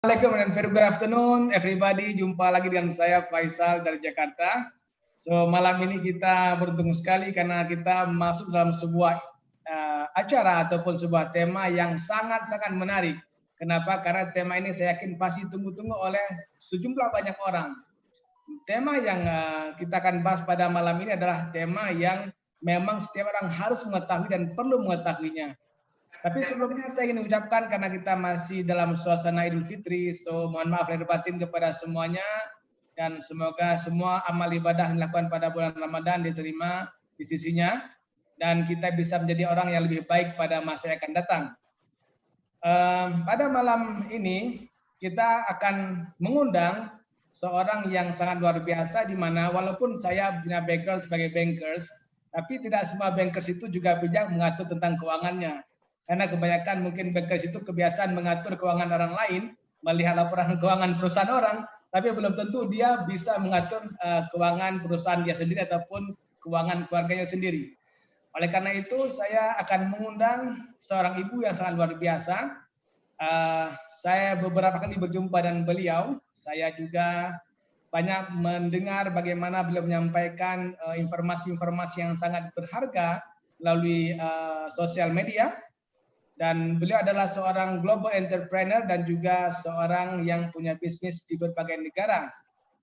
Assalamualaikum and very good afternoon everybody. Jumpa lagi dengan saya Faisal dari Jakarta. So malam ini kita beruntung sekali karena kita masuk dalam sebuah acara ataupun sebuah tema yang sangat-sangat menarik. Kenapa? Karena tema ini saya yakin pasti tunggu-tunggu oleh sejumlah banyak orang. Tema yang kita akan bahas pada malam ini adalah tema yang memang setiap orang harus mengetahui dan perlu mengetahuinya. Tapi sebelumnya saya ingin mengucapkan karena kita masih dalam suasana Idul Fitri, so mohon maaf lahir batin kepada semuanya dan semoga semua amal ibadah yang dilakukan pada bulan Ramadan diterima di sisinya dan kita bisa menjadi orang yang lebih baik pada masa yang akan datang. Pada malam ini kita akan mengundang seorang yang sangat luar biasa di mana walaupun saya punya background sebagai bankers, tapi tidak semua bankers itu juga bijak mengatur tentang keuangannya. Karena kebanyakan mungkin bankers itu kebiasaan mengatur keuangan orang lain, melihat laporan keuangan perusahaan orang, tapi belum tentu dia bisa mengatur keuangan perusahaan dia sendiri ataupun keuangan keluarganya sendiri. Oleh karena itu, saya akan mengundang seorang ibu yang sangat luar biasa. Saya beberapa kali berjumpa dengan beliau. Saya juga banyak mendengar bagaimana beliau menyampaikan informasi-informasi yang sangat berharga melalui sosial media. Dan beliau adalah seorang global entrepreneur dan juga seorang yang punya bisnis di berbagai negara.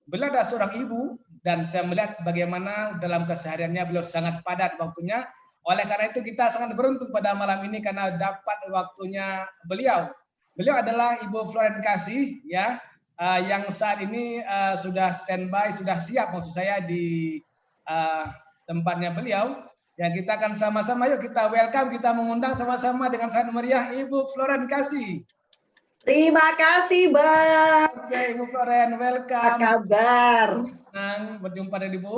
Beliau adalah seorang ibu dan saya melihat bagaimana dalam kesehariannya beliau sangat padat waktunya. Oleh karena itu kita sangat beruntung pada malam ini karena dapat waktunya beliau. Beliau adalah Ibu Floren Kasih ya, yang saat ini sudah standby, sudah siap maksud saya di tempatnya beliau. Yang kita akan sama-sama, yuk kita welcome, kita mengundang sama-sama dengan sangat meriah Ibu Floren Kasih. Terima kasih, Bang. Oke, Ibu Floren, welcome. Apa kabar? Senang berjumpa dengan Ibu.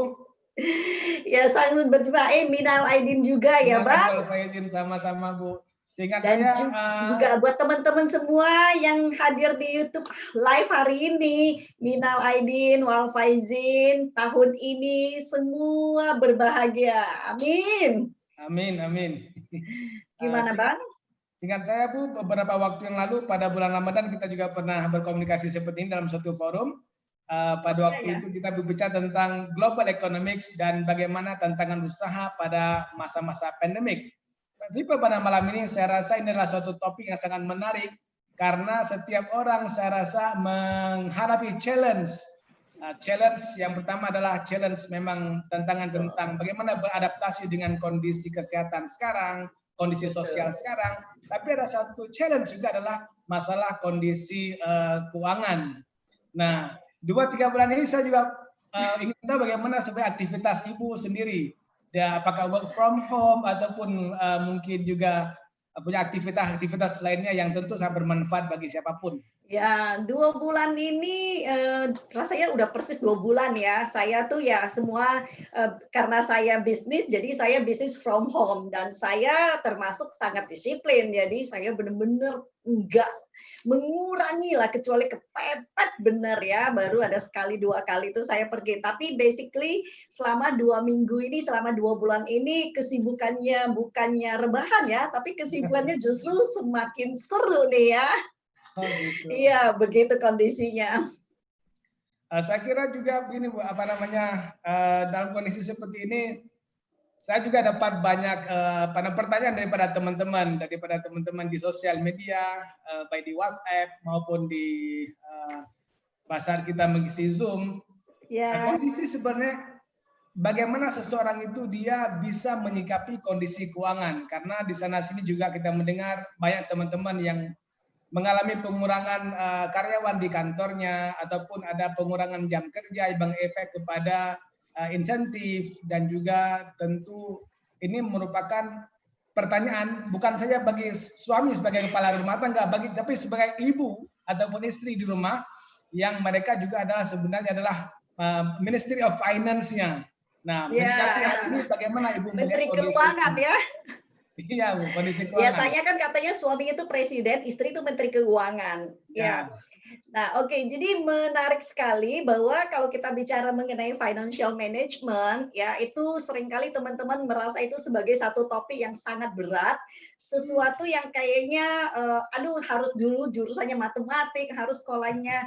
Ya, sangat berjumpa. Minal Aidin juga ya, Bang. Minal Aidin sama-sama, Bu. Seingat dan saya juga buat teman-teman semua yang hadir di YouTube live hari ini, minal aidin wal faizin, tahun ini semua berbahagia. Amin. Amin, amin. Gimana, Bang? Ingat saya, Bu, beberapa waktu yang lalu pada bulan Ramadan kita juga pernah berkomunikasi seperti ini dalam suatu forum. Pada waktu itu kita berbicara tentang global economics dan bagaimana tantangan usaha pada masa-masa pandemik. Tapi pada malam ini saya rasa ini adalah suatu topik yang sangat menarik karena setiap orang saya rasa menghadapi challenge. Challenge yang pertama adalah challenge memang tantangan tentang bagaimana beradaptasi dengan kondisi kesehatan sekarang, kondisi sosial sekarang. Tapi ada satu challenge juga adalah masalah kondisi keuangan. Nah, 2-3 bulan ini saya juga ingin tahu bagaimana sebenarnya aktivitas Ibu sendiri. Ya, apakah work from home ataupun mungkin juga punya aktivitas lainnya yang tentu sangat bermanfaat bagi siapapun. Ya, 2 bulan ini rasanya udah persis 2 bulan ya. Saya tuh ya semua karena saya bisnis, jadi saya bisnis from home dan saya termasuk sangat disiplin. Jadi saya benar-benar enggak mengurangi lah kecuali kepepet benar ya, baru ada sekali 2 kali itu saya pergi. Tapi basically selama 2 minggu ini, selama 2 bulan ini kesibukannya bukannya rebahan ya, tapi kesibukannya justru semakin seru nih ya. Oh, gitu. Iya, begitu kondisinya. Saya kira juga begini, Bu, dalam kondisi seperti ini saya juga dapat banyak pertanyaan daripada teman-teman di sosial media, baik di WhatsApp maupun di pasar kita mengisi Zoom. Ya. Kondisi sebenarnya bagaimana seseorang itu dia bisa menyikapi kondisi keuangan, karena di sana sini juga kita mendengar banyak teman-teman yang mengalami pengurangan karyawan di kantornya ataupun ada pengurangan jam kerja yang efek kepada insentif, dan juga tentu ini merupakan pertanyaan bukan saja bagi suami sebagai kepala rumah tangga, tapi sebagai ibu ataupun istri di rumah yang mereka juga adalah sebenarnya adalah Ministry of Finance-nya. Nah, menyikapi hal ini bagaimana Ibu Menteri Keuangan ya? Iya, Bu, kondisi keuangan. Biasanya kan katanya suami itu presiden, istri itu menteri keuangan. Ya. Nah, oke, jadi menarik sekali bahwa kalau kita bicara mengenai financial management, ya itu seringkali teman-teman merasa itu sebagai satu topik yang sangat berat, sesuatu yang kayaknya, aduh harus dulu jurusannya matematik, harus sekolahnya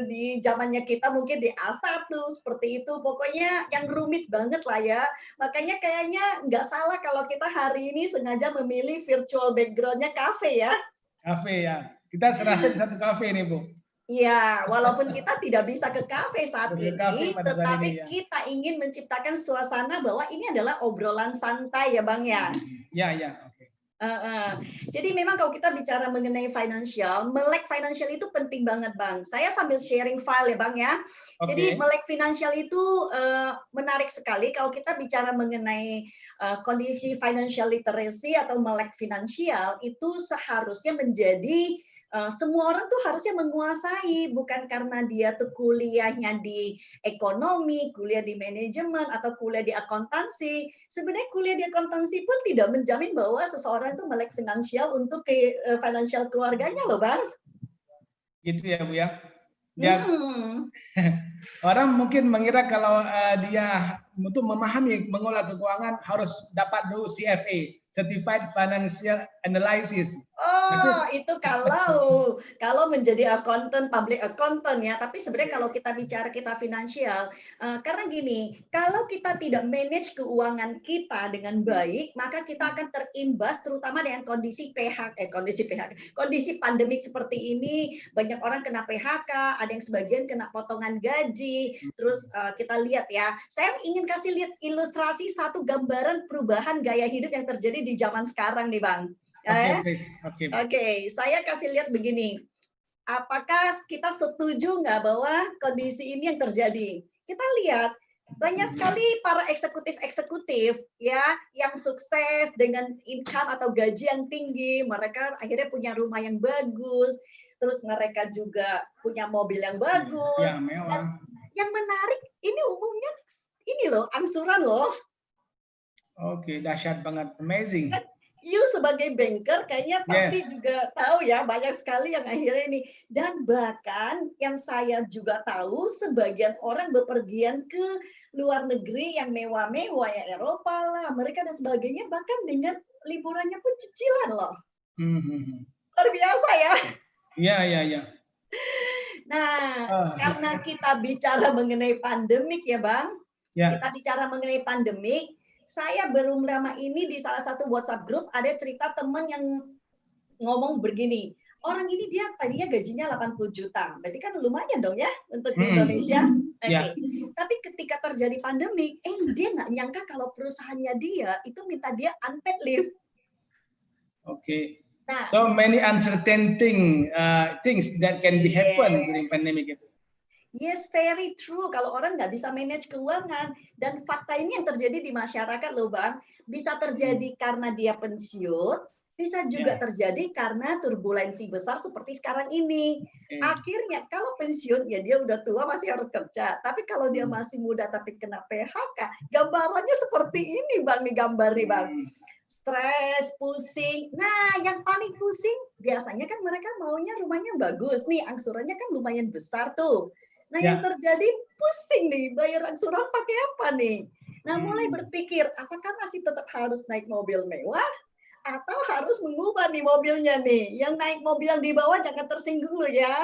di zamannya kita mungkin di A1 seperti itu, pokoknya yang rumit banget lah ya. Makanya kayaknya nggak salah kalau kita hari ini sengaja memilih virtual background-nya kafe ya. Kafe ya. Kita serasa di satu kafe nih, Bu. Iya, walaupun kita tidak bisa ke kafe saat Ke kafe ini, pada saat ini tetapi ya. kita ingin menciptakan suasana bahwa ini adalah obrolan santai ya Bang ya. Ya, ya, oke. Jadi memang kalau kita bicara mengenai financial, melek financial itu penting banget Bang. Saya sambil sharing file ya Bang ya. Jadi Oke. melek financial itu menarik sekali kalau kita bicara mengenai kondisi financial literacy atau melek finansial itu seharusnya menjadi semua orang tuh harusnya menguasai, bukan karena dia tuh kuliahnya di ekonomi, kuliah di manajemen, atau kuliah di akuntansi. Sebenarnya kuliah di akuntansi pun tidak menjamin bahwa seseorang itu melek finansial untuk financial keluarganya loh, Bang. Gitu ya, Bu ya. Ya, Hmm. orang mungkin mengira kalau dia untuk memahami mengolah keuangan harus dapat dulu CFA, Certified Financial Analysis. Tapi Oh, itu kalau menjadi accountant, public accountant ya. Tapi sebenarnya kalau kita bicara kita finansial, karena gini, kalau kita tidak manage keuangan kita dengan baik, maka kita akan terimbas terutama dengan kondisi pandemik seperti ini, banyak orang kena PHK, ada yang sebagian kena potongan gaji. Terus kita lihat ya, saya ingin kasih lihat ilustrasi satu gambaran perubahan gaya hidup yang terjadi di zaman sekarang nih, Bang. Oke, please. Oke. Oke, saya kasih lihat begini. Apakah kita setuju nggak bahwa kondisi ini yang terjadi? Kita lihat banyak sekali para eksekutif-eksekutif ya yang sukses dengan income atau gaji yang tinggi, mereka akhirnya punya rumah yang bagus, terus mereka juga punya mobil yang bagus. Ya, Dan mewah. yang menarik ini umumnya ini loh, angsuran loh. Oke, dahsyat banget. Amazing. You sebagai banker kayaknya pasti Yes. juga tahu ya banyak sekali yang akhirnya ini dan bahkan yang saya juga tahu sebagian orang bepergian ke luar negeri yang mewah-mewah ya Eropa lah, Amerika dan sebagainya bahkan dengan liburannya pun cicilan loh. Luar biasa ya. Ya, ya, ya. Nah, karena kita bicara mengenai pandemik ya Bang, Ya. kita bicara mengenai pandemik, saya baru lama ini di salah satu WhatsApp grup ada cerita teman yang ngomong begini, orang ini dia tadinya gajinya 80 juta, berarti kan lumayan dong ya untuk di Indonesia. Oke, tapi ketika terjadi pandemik, dia nggak nyangka kalau perusahaannya dia itu minta dia unpaid leave. Oke. Nah, So many uncertain things that can be happen during pandemic itu. Yes, very true. Kalau orang nggak bisa manage keuangan dan fakta ini yang terjadi di masyarakat loh Bang, bisa terjadi karena dia pensiun, bisa juga terjadi karena turbulensi besar seperti sekarang ini. Akhirnya kalau pensiun ya dia udah tua masih harus kerja, tapi kalau dia masih muda tapi kena PHK, gambarannya seperti ini Bang nih gambar nih Bang. Stres, pusing. Nah, yang paling pusing biasanya kan mereka maunya rumahnya bagus nih, angsurannya kan lumayan besar tuh. Nah, yang terjadi pusing nih, bayar angsuran pakai apa nih? Nah, mulai berpikir, apakah masih tetap harus naik mobil mewah atau harus mengubah nih mobilnya nih? Yang naik mobil yang di bawah jangan tersinggung loh ya.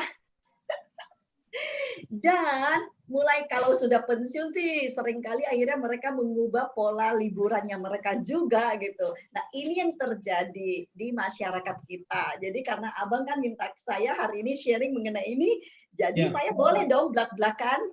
Dan mulai kalau sudah pensiun sih seringkali akhirnya mereka mengubah pola liburannya mereka juga gitu. Nah, ini yang terjadi di masyarakat kita. Jadi karena Abang kan minta saya hari ini sharing mengenai ini, jadi saya boleh dong belak-belakan.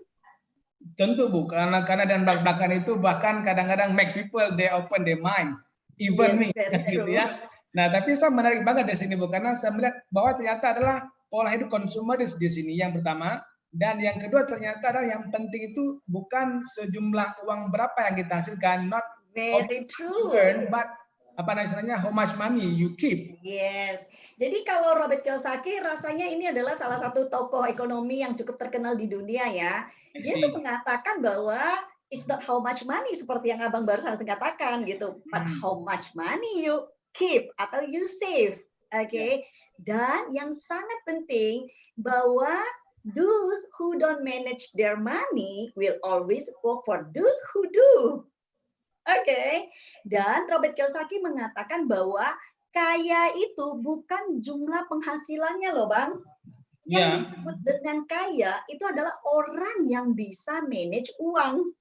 Tentu Bu, karena dan belak-belakan itu bahkan kadang-kadang make people they open their mind, even me, gitu ya. Nah, tapi saya menarik banget di sini Bu, karena saya melihat bahwa ternyata adalah pola hidup konsumeris di sini yang pertama, dan yang kedua ternyata adalah yang penting itu bukan sejumlah uang berapa yang kita hasilkan, not very true, earn, but apa namanya how much money you keep. Yes. Jadi kalau Robert Kiyosaki rasanya ini adalah salah satu tokoh ekonomi yang cukup terkenal di dunia ya. Dia tuh mengatakan bahwa it's not how much money seperti yang Abang barusan katakan gitu, but how much money you keep atau you save. Oke. Dan yang sangat penting bahwa those who don't manage their money will always work for those who do. Oke. Dan Robert Kiyosaki mengatakan bahwa kaya itu bukan jumlah penghasilannya loh, Bang. Yang Ya, disebut dengan kaya itu adalah orang yang bisa manage uang.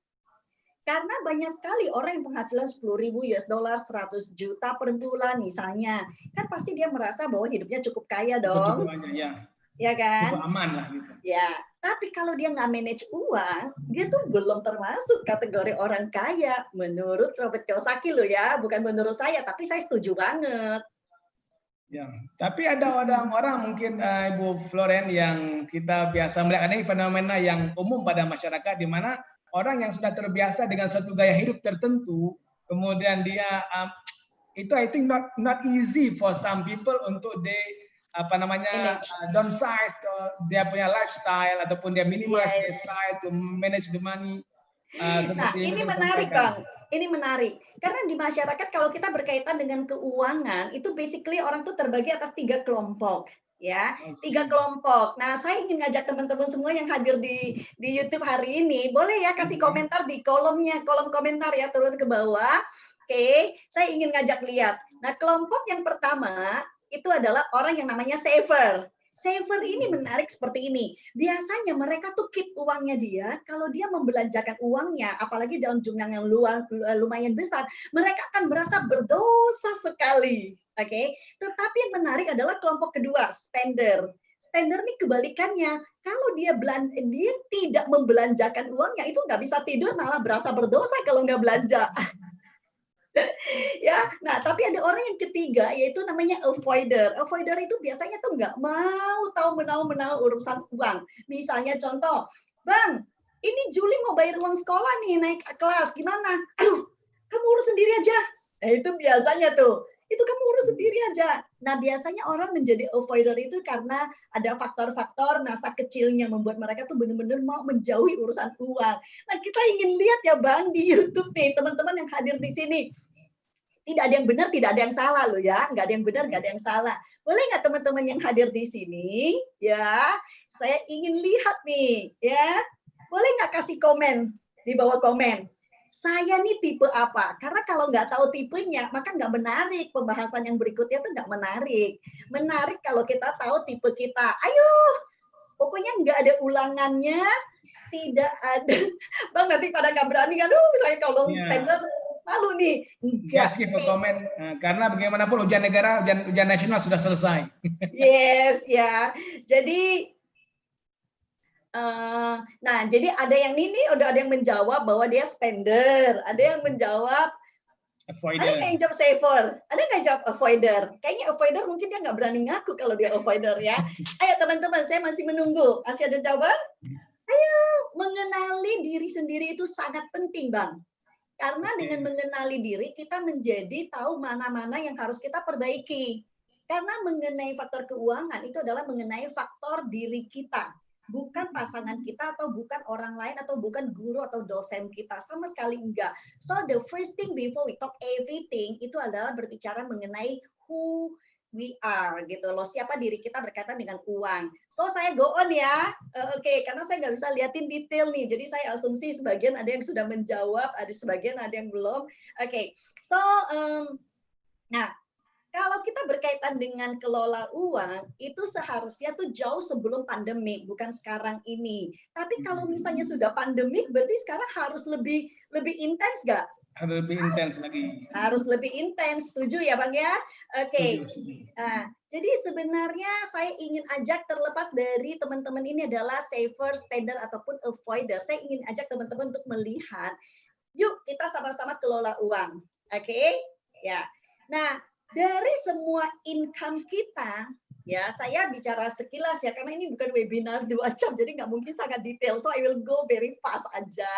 Karena banyak sekali orang yang penghasilan 10.000 US dollar, 100 juta per bulan misalnya. Kan pasti dia merasa bahwa hidupnya cukup kaya cukup dong. aja ya. Ya Cukup kan? aman lah gitu. Ya, tapi kalau dia nggak manage uang, dia tuh belum termasuk kategori orang kaya. Menurut Robert Kiyosaki loh ya, bukan menurut saya, tapi saya setuju banget. Ya, tapi ada orang-orang mungkin Ibu Floren yang kita biasa melihat ini fenomena yang umum pada masyarakat di mana orang yang sudah terbiasa dengan suatu gaya hidup tertentu, kemudian dia itu I think not easy for some people untuk apa namanya Manage. downsize dia punya lifestyle ataupun dia minimize their Yes. style to manage the money Nah, seperti yang ini kita menarik, sampaikan. Bang. Ini menarik. Karena di masyarakat kalau kita berkaitan dengan keuangan, itu basically orang tuh terbagi atas 3 kelompok. Ya, 3 kelompok. Nah, saya ingin ngajak teman-teman semua yang hadir di YouTube hari ini, boleh ya kasih komentar di kolom komentar ya, turun ke bawah. Oke, saya ingin ngajak lihat. Nah, kelompok yang pertama itu adalah orang yang namanya saver. Saver ini menarik seperti ini. Biasanya mereka tuh keep uangnya dia, kalau dia membelanjakan uangnya, apalagi dalam jumlah yang lumayan besar, mereka akan merasa berdosa sekali. Oke, tetapi yang menarik adalah kelompok kedua, spender. Spender ini kebalikannya. Kalau dia tidak membelanjakan uangnya, itu nggak bisa tidur, malah berasa berdosa kalau nggak belanja. Ya, nah tapi ada orang yang ketiga yaitu namanya avoider. Avoider itu biasanya tuh nggak mau tahu menau urusan uang. Misalnya contoh, Bang, ini Juli mau bayar uang sekolah nih naik kelas, gimana? Aduh, kamu urus sendiri aja. Nah itu biasanya tuh, itu kamu urus sendiri aja. Nah biasanya orang menjadi avoider itu karena ada faktor-faktor masa kecilnya membuat mereka tuh benar-benar mau menjauhi urusan uang. Nah kita ingin lihat ya Bang di YouTube nih, teman-teman yang hadir di sini. Tidak ada yang benar, tidak ada yang salah loh ya. Nggak ada yang benar, nggak ada yang salah. Boleh nggak teman-teman yang hadir di sini, ya, saya ingin lihat nih, ya. Boleh nggak kasih komen di bawah komen? Saya nih tipe apa? Karena kalau nggak tahu tipenya, maka nggak menarik. Pembahasan yang berikutnya tuh nggak menarik. Menarik kalau kita tahu tipe kita. Ayo, pokoknya nggak ada ulangannya, tidak ada. Bang, nanti pada nggak berani, aduh, saya kalau spender malu nih. Enggak skip komen karena bagaimanapun ujian negara, ujian nasional sudah selesai. Yes, ya. Jadi nah, jadi ada yang ini udah ada yang menjawab bahwa dia spender, ada yang menjawab Avoider. ada nggak yang jawab saver, ada nggak yang jawab avoider. Kayaknya avoider mungkin dia nggak berani ngaku kalau dia avoider ya. Ayo teman-teman, saya masih menunggu. Masih ada jawaban? Ayo, mengenali diri sendiri itu sangat penting, Bang. Karena dengan mengenali diri, kita menjadi tahu mana-mana yang harus kita perbaiki. Karena mengenai faktor keuangan, itu adalah mengenai faktor diri kita. Bukan pasangan kita, atau bukan orang lain, atau bukan guru atau dosen kita. Sama sekali enggak. So, the first thing before we talk everything, itu adalah berbicara mengenai who we are gitu loh, siapa diri kita berkaitan dengan uang. So saya go on ya, oke, karena saya nggak bisa liatin detail nih, jadi saya asumsi sebagian ada yang sudah menjawab, ada sebagian ada yang belum. Oke, so nah kalau kita berkaitan dengan kelola uang, itu seharusnya tuh jauh sebelum pandemik, bukan sekarang ini. Tapi kalau misalnya sudah pandemik, berarti sekarang harus lebih intens nggak? Harus lebih intens lagi. Harus lebih intens, setuju ya Bang ya? Oke. Setuju. Nah, jadi sebenarnya saya ingin ajak terlepas dari teman-teman ini adalah saver, spender, ataupun avoider. Saya ingin ajak teman-teman untuk melihat, yuk kita sama-sama kelola uang. Oke? Ya. Nah, dari semua income kita, ya saya bicara sekilas ya, karena ini bukan webinar 2 jam, jadi nggak mungkin sangat detail. So, I will go very fast aja,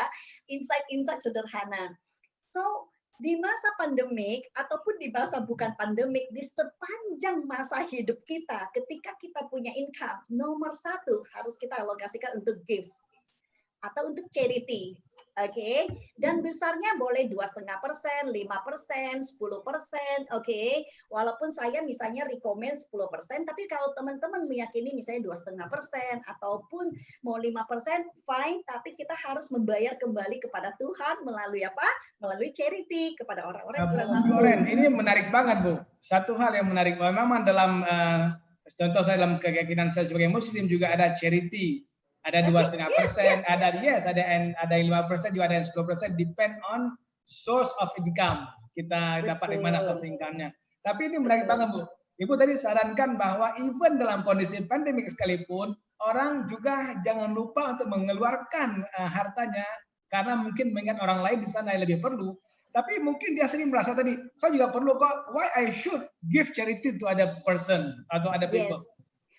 insight-insight sederhana. So, di masa pandemik ataupun di masa bukan pandemik, di sepanjang masa hidup kita, ketika kita punya income, nomor 1 harus kita alokasikan untuk gift atau untuk charity. Oke, dan besarnya boleh 2,5%, 5%, 10%, oke. Walaupun saya misalnya rekomend 10%, tapi kalau teman-teman meyakini misalnya 2,5% ataupun mau 5%, fine. Tapi kita harus membayar kembali kepada Tuhan melalui apa? Melalui charity kepada orang-orang yang kurang Bu mampu. Floren, ini menarik banget Bu. Satu hal yang menarik, memang dalam contoh saya dalam keyakinan saya sebagai Muslim juga ada charity. Ada 2,5%, ada 5%, juga ada yang 10%, depend on source of income. Kita dapat dari mana source income-nya. Tapi ini menarik banget Bu. Ibu tadi sarankan bahwa even dalam kondisi pandemik sekalipun, orang juga jangan lupa untuk mengeluarkan hartanya karena mungkin mengingat orang lain di sana yang lebih perlu. Tapi mungkin dia sering merasa tadi, saya juga perlu kok, why I should give charity to other person atau other people.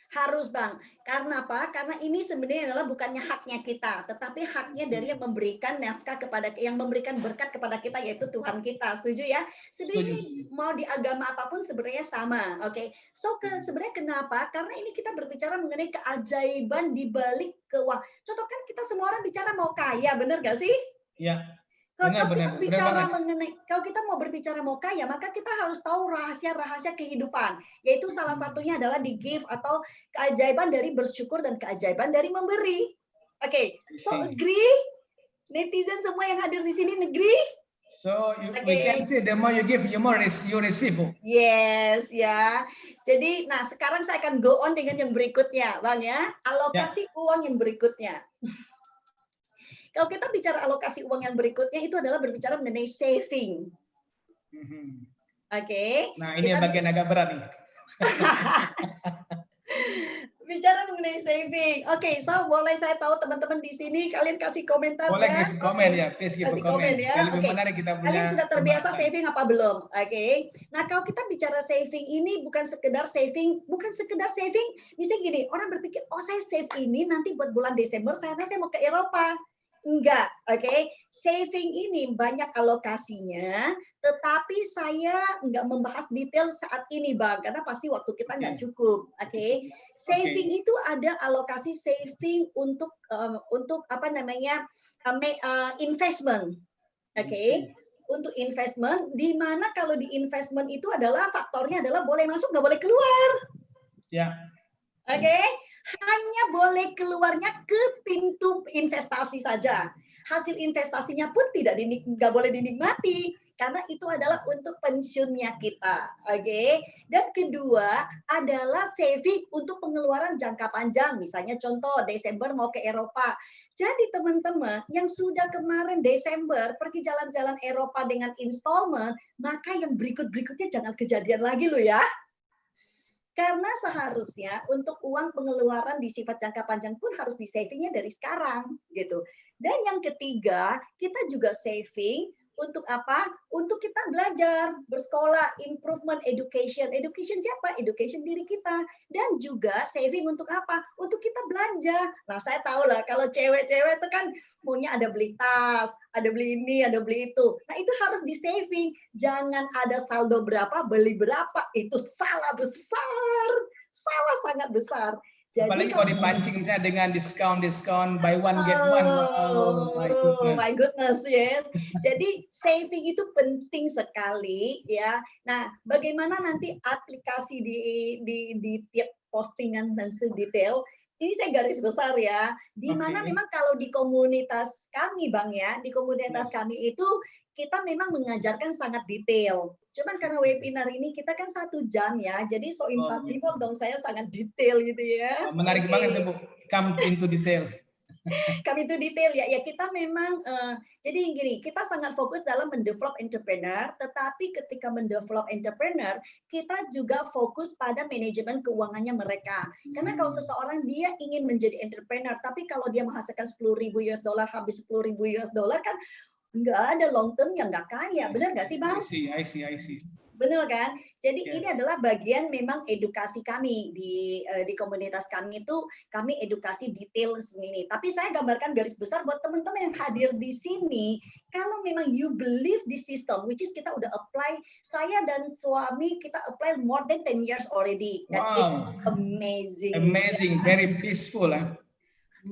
Harus Bang, karena apa? Karena ini sebenarnya adalah bukannya haknya kita, tetapi haknya dari yang memberikan nafkah kepada, yang memberikan berkat kepada kita, yaitu Tuhan kita. Setuju ya? Sebenarnya mau di agama apapun sebenarnya sama, oke? So sebenarnya kenapa? Karena ini kita berbicara mengenai keajaiban di balik keuangan. Contoh kan kita semua orang bicara mau kaya, benar gak sih? Iya. Kalau kita mau berbicara mau kaya, maka kita harus tahu rahasia-rahasia kehidupan. Yaitu salah satunya adalah di give atau keajaiban dari bersyukur dan keajaiban dari memberi. Oke, so agree? Netizen semua yang hadir di sini agree? So we can see the more you give, the more you receive. Yes, ya. Jadi, nah sekarang saya akan go on dengan yang berikutnya, Bang ya. Alokasi uang yang berikutnya. Kalau kita bicara alokasi uang yang berikutnya itu adalah berbicara mengenai saving. Oke. Nah, ini yang bagian agak berat nih. Bicara mengenai saving. Oke, so boleh saya tahu teman-teman di sini kalian kasih komentar boleh ya? Kasih komen ya, please give komen ya. Lebih menarik kita punya. Kalian sudah terbiasa saving apa belum? Oke. Nah, kalau kita bicara saving ini bukan sekedar saving, misalnya gini, orang berpikir, oh saya save ini nanti buat bulan Desember saya mau ke Eropa. Enggak, oke. Saving ini banyak alokasinya, tetapi saya enggak membahas detail saat ini, Bang, karena pasti waktu kita enggak cukup, oke. Saving itu ada alokasi saving untuk apa namanya investment, oke. Untuk investment, di mana kalau di investment itu adalah faktornya adalah boleh masuk nggak boleh keluar, ya. Oke. Hanya boleh keluarnya ke pintu investasi saja. Hasil investasinya pun nggak boleh dinikmati karena itu adalah untuk pensiunnya kita, oke? Dan kedua adalah saving untuk pengeluaran jangka panjang, misalnya contoh Desember mau ke Eropa. Jadi teman-teman yang sudah kemarin Desember pergi jalan-jalan Eropa dengan installment, maka yang berikut-berikutnya jangan kejadian lagi loh ya. Karena seharusnya untuk uang pengeluaran di sifat jangka panjang pun harus di-savingnya dari sekarang, gitu. Dan yang ketiga, kita juga saving untuk apa? Untuk kita belajar, bersekolah, improvement education. Education siapa? Education diri kita. Dan juga saving untuk apa? Untuk kita belanja. Nah, saya tahu lah kalau cewek-cewek itu kan maunya ada beli tas, ada beli ini, ada beli itu. Nah, itu harus di-saving. Jangan ada saldo berapa, beli berapa. Itu salah besar. Salah sangat besar. Jadi, apalagi kalau dipancing misalnya dengan diskon buy one get one. Oh my goodness, yes. Jadi saving itu penting sekali ya. Nah, bagaimana nanti aplikasi di tiap postingan dan detail? Ini saya garis besar ya. Di mana memang kalau di komunitas kami, Bang ya, di komunitas kami itu kita memang mengajarkan sangat detail. Cuman karena webinar ini kita kan 1 jam ya, jadi so impossible dong saya sangat detail gitu ya. Menarik banget Bu, come into detail. Kami itu detail ya, kita memang jadi gini, kita sangat fokus dalam mendevelop entrepreneur, tetapi ketika mendevelop entrepreneur, kita juga fokus pada manajemen keuangannya mereka. Karena kalau seseorang dia ingin menjadi entrepreneur, tapi kalau dia menghasilkan $10,000 habis $10,000 kan nggak ada long term yang nggak kaya, benar nggak sih Bang? I see. Benar kan? Jadi ini adalah bagian memang edukasi kami di komunitas kami itu, kami edukasi detail ini. Tapi saya gambarkan garis besar buat teman-teman yang hadir di sini, kalau memang you believe the system, which is kita udah apply, saya dan suami kita apply more than 10 years already. And it's amazing. Amazing, very peaceful.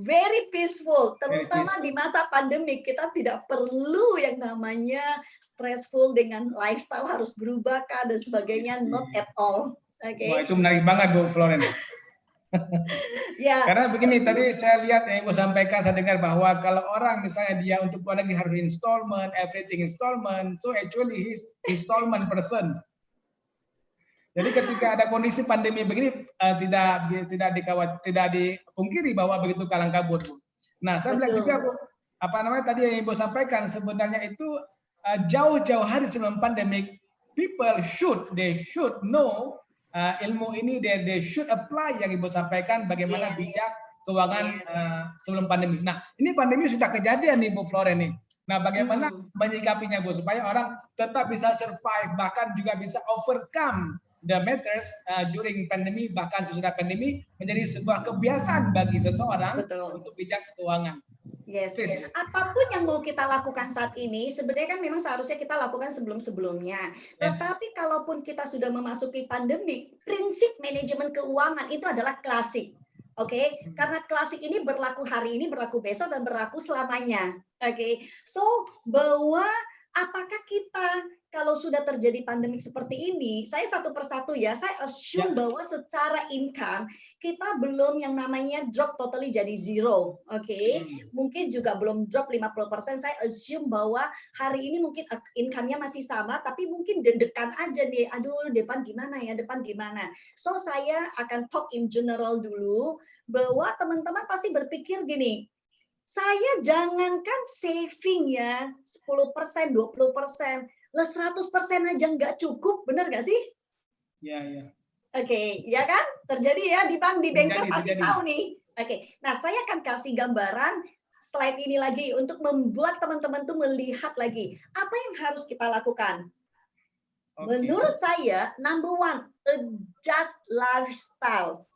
very peaceful, Very terutama peaceful. di masa pandemi. Kita tidak perlu yang namanya stressful dengan lifestyle harus berubah kah dan sebagainya, not at all. Wah, Oke, itu menarik banget Bu Floren. ya. Karena begini, tadi saya lihat yang Ibu sampaikan, saya dengar bahwa kalau orang misalnya dia untuk keluar negeri harus installment, everything installment, so actually he's installment person. Jadi ketika ada kondisi pandemi begini, tidak dipungkiri bahwa begitu kalang kabut, Bu. Nah, saya melihat juga, Bu, apa namanya tadi yang Ibu sampaikan, sebenarnya itu jauh-jauh hari sebelum pandemi, people should know ilmu ini, they should apply yang Ibu sampaikan bagaimana bijak keuangan sebelum pandemi. Nah, ini pandemi sudah kejadian nih Bu Floren nih. Nah, bagaimana menyikapinya Bu supaya orang tetap bisa survive, bahkan juga bisa overcome the matters during pandemi, bahkan sesudah pandemi menjadi sebuah kebiasaan bagi seseorang untuk bijak keuangan. Yes. Apapun yang mau kita lakukan saat ini, sebenarnya kan memang seharusnya kita lakukan sebelum-sebelumnya. Tetapi kalaupun kita sudah memasuki pandemi, prinsip manajemen keuangan itu adalah klasik. Oke, karena klasik ini berlaku hari ini, berlaku besok, dan berlaku selamanya. Oke, so bahwa apakah kita kalau sudah terjadi pandemik seperti ini, saya satu persatu ya, saya assume bahwa secara income kita belum yang namanya drop totally jadi zero, oke? Mungkin juga belum drop 50%. Saya assume bahwa hari ini mungkin income-nya masih sama, tapi mungkin deg-degan aja nih, aduh depan gimana ya, depan gimana. So saya akan talk in general dulu, bahwa teman-teman pasti berpikir gini, saya jangankan saving ya 10%, 20%, lah 100% aja nggak cukup, benar nggak sih? Iya. Oke, ya kan? Terjadi ya di bank, di banker pasti tahu nih. Oke, nah saya akan kasih gambaran slide ini lagi untuk membuat teman-teman tuh melihat lagi apa yang harus kita lakukan. Menurut saya, number one, adjust lifestyle.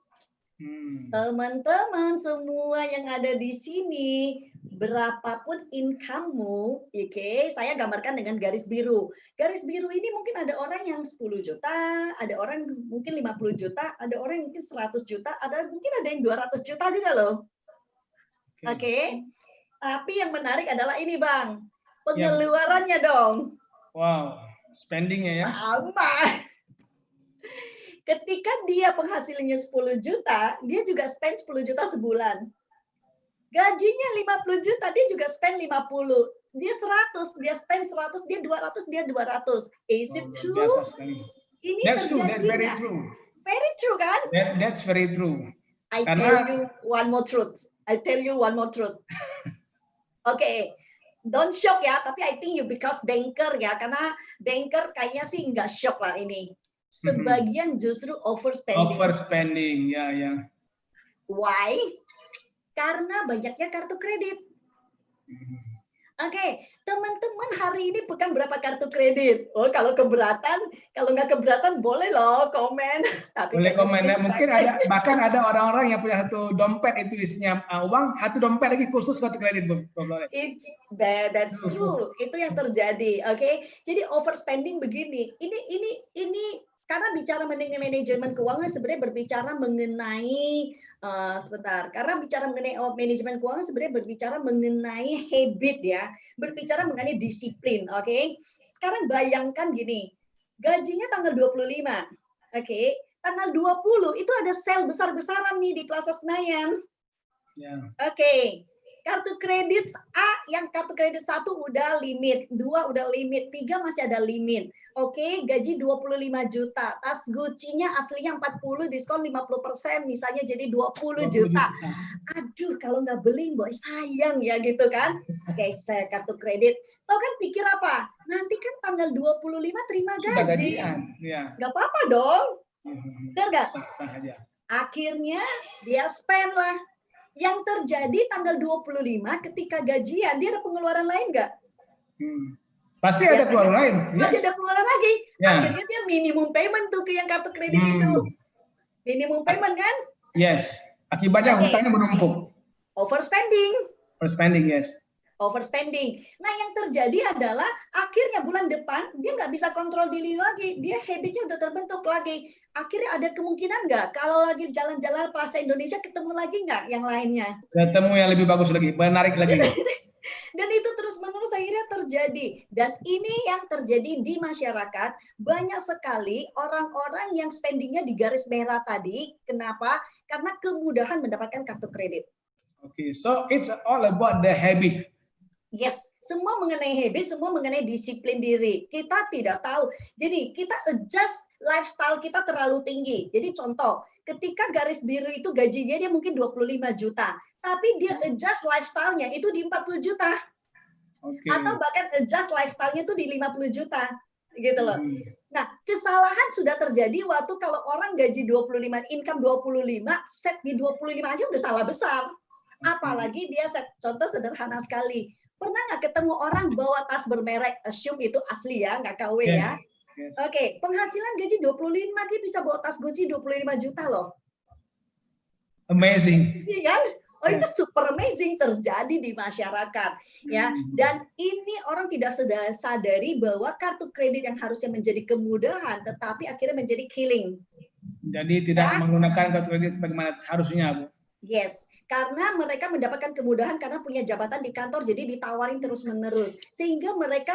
Teman-teman semua yang ada di sini, berapapun income-mu, oke, saya gambarkan dengan garis biru. Garis biru ini mungkin ada orang yang 10 juta, ada orang mungkin 50 juta, ada orang yang mungkin 100 juta, mungkin ada yang 200 juta juga loh. Oke. Tapi yang menarik adalah ini, Bang. Pengeluarannya dong. Wow, spending-nya ya. Sama. Ketika dia penghasilannya 10 juta, dia juga spend 10 juta sebulan. Gajinya 50 juta, dia juga spend 50. Dia 100, dia spend 100, dia 200, dia 200. Is it true? Biasa sekali. Ini That's true, terjadi that's very nggak? true. Very true kan? That's very true. I tell you one more truth. Oke. Don't shock ya, tapi I think you because banker ya, karena banker kayaknya sih nggak shock lah ini. Sebagian justru overspending. Overspending, ya. Why? Karena banyaknya kartu kredit. Oke, teman-teman hari ini pegang berapa kartu kredit? Oh, kalau keberatan, kalau nggak keberatan boleh loh komen. Tapi boleh komen. Mungkin bahkan ada orang-orang yang punya satu dompet itu isinya uang, satu dompet lagi khusus kartu kredit. It's bad, that's true. Itu yang terjadi. Oke, jadi overspending begini. Ini karena bicara mengenai manajemen keuangan sebenarnya berbicara mengenai karena bicara mengenai manajemen keuangan sebenarnya berbicara mengenai habit ya, berbicara mengenai disiplin, oke? Sekarang bayangkan gini, gajinya tanggal 25, oke? Tanggal 20 itu ada sale besar-besaran nih di Plaza Senayan. Oke. Kartu kredit A, yang kartu kredit 1 udah limit, 2 udah limit, 3 masih ada limit. Oke, gaji 25 juta. Tas Gucci-nya aslinya 40, diskon 50%, misalnya jadi 20 juta. Aduh, kalau nggak beli, boy, sayang ya gitu kan. Oke, saya kartu kredit. Tahu kan pikir apa? Nanti kan tanggal 25 terima gaji. Nggak apa-apa dong. Benar nggak? Sah aja. Akhirnya dia spend lah. Yang terjadi tanggal 25 ketika gajian, dia ada pengeluaran lain nggak? Pasti ada pengeluaran lain. Masih ada pengeluaran lagi. Akhirnya dia minimum payment tuh ke yang kartu kredit itu. Minimum payment kan? Yes. Akibatnya hutangnya menumpuk. Overspending. Overspending, yes. overspending. Nah, yang terjadi adalah akhirnya bulan depan dia nggak bisa kontrol diri lagi, dia habitnya udah terbentuk lagi. Akhirnya ada kemungkinan nggak kalau lagi jalan-jalan Plaza Indonesia ketemu lagi nggak yang lainnya? Ketemu yang lebih bagus lagi, menarik lagi. Dan itu terus-menerus akhirnya terjadi. Dan ini yang terjadi di masyarakat. Banyak sekali orang-orang yang spendingnya di garis merah tadi. Kenapa? Karena kemudahan mendapatkan kartu kredit. Okay, so it's all about the habit. Yes, semua mengenai habit, semua mengenai disiplin diri. Kita tidak tahu. Jadi kita adjust lifestyle kita terlalu tinggi. Jadi contoh, ketika garis biru itu gajinya dia mungkin 25 juta. Tapi dia adjust lifestyle-nya itu di 40 juta. Okay. Atau bahkan adjust lifestyle-nya itu di 50 juta. Gitu loh. Nah, kesalahan sudah terjadi waktu kalau orang gaji 25, income 25, set di 25 aja udah salah besar. Apalagi dia set, contoh sederhana sekali. Pernah nggak ketemu orang bawa tas bermerek, assume itu asli ya, nggak KW ya. Yes. Oke, penghasilan gaji 25, dia bisa bawa tas Gucci 25 juta loh. Amazing. Iya kan? Oh, itu super amazing terjadi di masyarakat. Ya, dan ini orang tidak sadari bahwa kartu kredit yang harusnya menjadi kemudahan, tetapi akhirnya menjadi killing. Jadi tidak menggunakan kartu kredit sebagaimana harusnya, Bu. Yes. Karena mereka mendapatkan kemudahan karena punya jabatan di kantor, jadi ditawarin terus-menerus. Sehingga mereka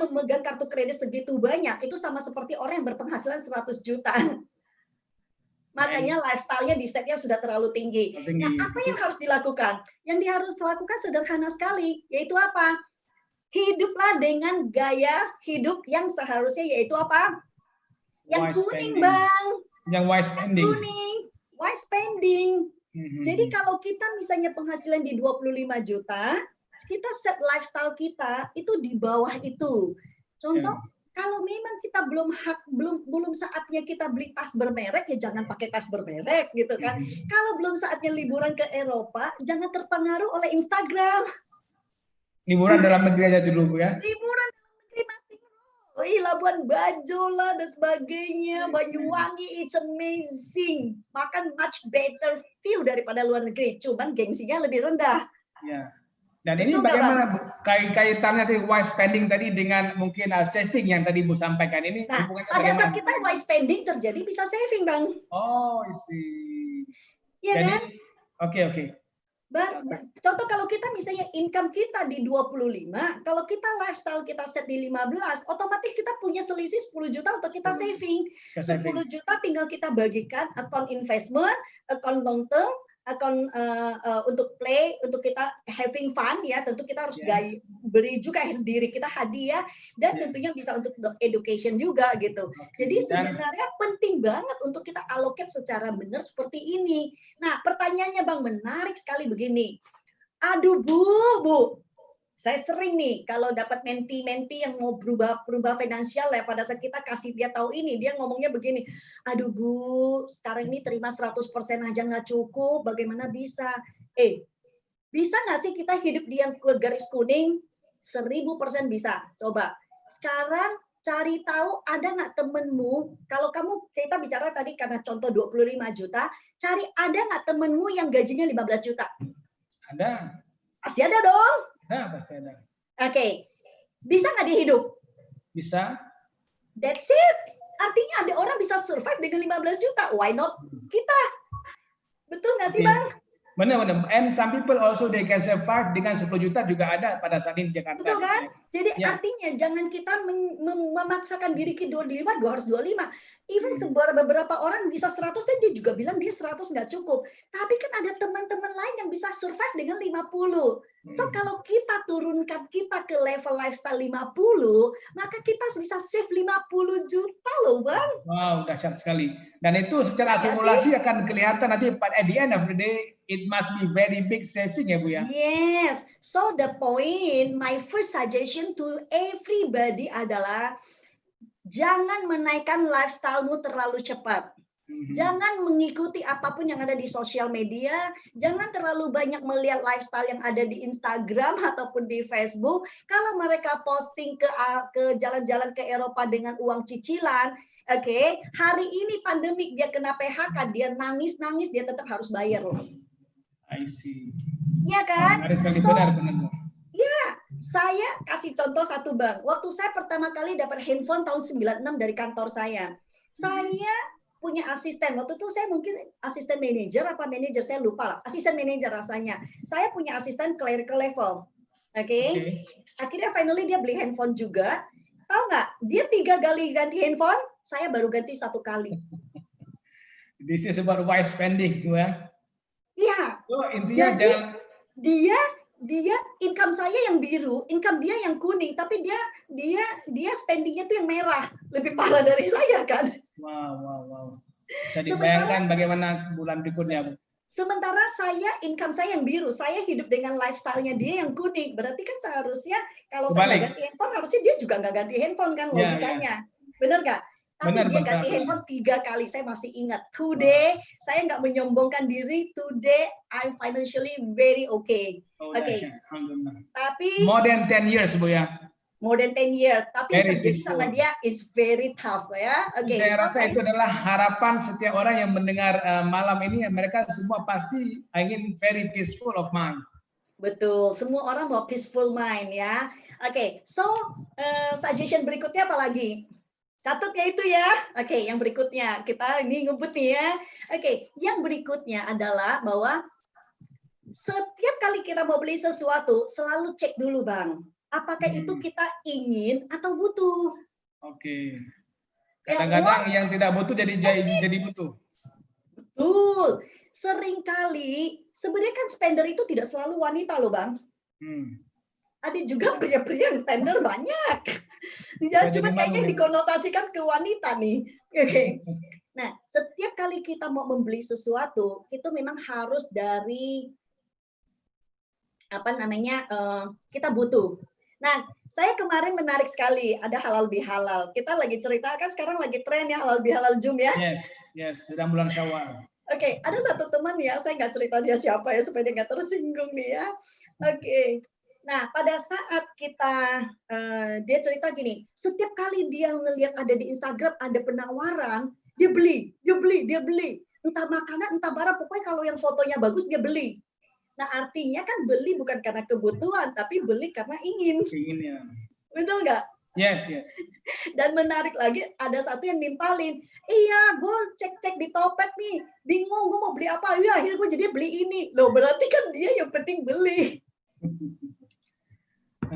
memegang kartu kredit segitu banyak, itu sama seperti orang yang berpenghasilan 100 juta. Makanya lifestyle-nya di setnya sudah terlalu tinggi. Nah, apa yang harus dilakukan? Yang harus dilakukan sederhana sekali, yaitu apa? Hiduplah dengan gaya hidup yang seharusnya, yaitu apa? Yang kuning, Bang. Yang wise spending. Kuning, wise spending. Jadi kalau kita misalnya penghasilan di 25 juta, kita set lifestyle kita itu di bawah itu. Contoh, kalau memang kita belum saatnya kita beli tas bermerek, ya jangan pakai tas bermerek gitu kan. Kalau belum saatnya liburan ke Eropa, jangan terpengaruh oleh Instagram. Liburan dalam negeri aja dulu, Bu ya. Liburan dalam negeri nothing wrong. Labuan Bajo lah dan sebagainya, Banyuwangi, it's amazing. Makan much better view daripada luar negeri, cuman gengsinya lebih rendah. Ya. Dan ini bagaimana Bu, kaitannya tadi wise spending tadi dengan mungkin saving yang tadi Bu sampaikan ini? Nah, pada saat kita wise spending terjadi bisa saving, Bang. Oh, I see. Iya kan? Oke. Bang, contoh kalau kita misalnya income kita di 25, kalau kita lifestyle kita set di 15, otomatis kita punya selisih 10 juta untuk kita saving. 10 juta tinggal kita bagikan account investment, account long term, account untuk play, untuk kita having fun ya, tentu kita harus beri juga diri kita hadiah, dan tentunya bisa untuk education juga gitu. Jadi sebenarnya penting banget untuk kita allocate secara benar seperti ini. Nah, pertanyaannya Bang menarik sekali begini. Aduh Bu, saya sering nih kalau dapat menti yang mau berubah finansial ya, pada saat kita kasih dia tahu ini, dia ngomongnya begini, aduh Bu, sekarang ini terima 100% aja nggak cukup, bagaimana bisa? Bisa nggak sih kita hidup di yang garis kuning? 1000% bisa. Coba. Sekarang cari tahu ada nggak temenmu, kalau kita bicara tadi karena contoh 25 juta, cari ada nggak temenmu yang gajinya 15 juta? Ada. Pasti ada dong. Nah, pasti ada. Oke. Bisa nggak dia hidup? Bisa. That's it. Artinya ada orang bisa survive dengan 15 juta. Why not kita? Betul nggak sih, Bang? Benar. And some people also they can survive dengan 10 juta juga ada pada saat ini di Jakarta. Betul kan? Jadi artinya jangan kita memaksakan diri ke 25, harus 25. Even beberapa orang bisa 100 dan dia juga bilang dia 100 nggak cukup. Tapi kan ada teman-teman lain yang bisa survive dengan 50. So kalau kita turunkan kita ke level lifestyle 50, maka kita bisa save 50 juta loh, Bang. Wow, dahsyat sekali. Dan itu secara akumulasi akan kelihatan nanti at the end of the day, it must be very big saving ya Bu ya. Yes. So the point, my first suggestion to everybody adalah jangan menaikkan lifestyle-mu terlalu cepat. Jangan mengikuti apapun yang ada di sosial media. Jangan terlalu banyak melihat lifestyle yang ada di Instagram ataupun di Facebook. Kalau mereka posting ke jalan-jalan ke Eropa dengan uang cicilan, hari ini pandemik dia kena PHK, dia nangis-nangis, dia tetap harus bayar loh. I see. Iya kan? Harus benar. Saya kasih contoh satu Bang. Waktu saya pertama kali dapat handphone tahun 96 dari kantor saya punya asisten. Waktu itu saya mungkin asisten manajer apa manajer, saya lupa lah. Asisten manajer rasanya. Saya punya asisten clerical level. Oke. Akhirnya finally dia beli handphone juga. Tahu nggak? Dia 3 kali ganti handphone, saya baru ganti 1 kali. This is about wise spending, ya. Iya. So intinya jadi, dia income saya yang biru, income dia yang kuning, tapi dia spendingnya tuh yang merah, lebih parah dari saya kan. Wow. Bisa dibayangkan bagaimana bulan berikutnya, Bu. Sementara income saya yang biru, saya hidup dengan lifestyle-nya dia yang kuning. Berarti kan seharusnya kalau saya nggak ganti handphone, harusnya dia juga nggak ganti handphone kan logikanya. Benar nggak? Tapi dia ganti handphone 3 kali. Saya masih ingat. Today, saya nggak menyombongkan diri. Today, I'm financially very okay. Oke. Tapi more than 10 years, Bu ya. More than 10 years. Tapi yang terjadi sama dia is very tough ya. Saya rasa itu adalah harapan setiap orang yang mendengar malam ini. Mereka semua pasti ingin very peaceful of mind. Betul. Semua orang mau peaceful mind ya. Oke. So suggestion berikutnya apa lagi? Catat ya itu ya. Oke, yang berikutnya kita ini ngebut nih ya. Oke, yang berikutnya adalah bahwa setiap kali kita mau beli sesuatu selalu cek dulu Bang. Apakah itu kita ingin atau butuh? Oke. Kadang-kadang yang tidak butuh jadi butuh. Betul. Seringkali sebenarnya kan spender itu tidak selalu wanita loh Bang. Ada juga pria-pria yang spender banyak. Ya, cuma kayaknya dikonotasikan ke wanita nih. Oke. Nah, setiap kali kita mau membeli sesuatu, itu memang harus dari kita butuh. Nah, saya kemarin menarik sekali, ada halal bihalal. Kita lagi ceritakan sekarang lagi tren ya halal bihalal Zoom ya. Yes, sedang bulan Syawal. Oke, ada satu teman ya, saya nggak cerita dia siapa ya supaya dia nggak tersinggung nih ya. Oke. Nah, pada saat dia cerita gini, setiap kali dia ngelihat ada di Instagram ada penawaran, dia beli. Entah makanan, entah barang, pokoknya kalau yang fotonya bagus dia beli. Nah, artinya kan beli bukan karena kebutuhan, tapi beli karena ingin. Inginnya. Betul nggak? Yes. Dan menarik lagi, ada satu yang nimpalin. Iya, gue cek di Topet nih. Bingung, gue mau beli apa? Ya, akhirnya gue jadi beli ini. Loh, berarti kan dia yang penting beli.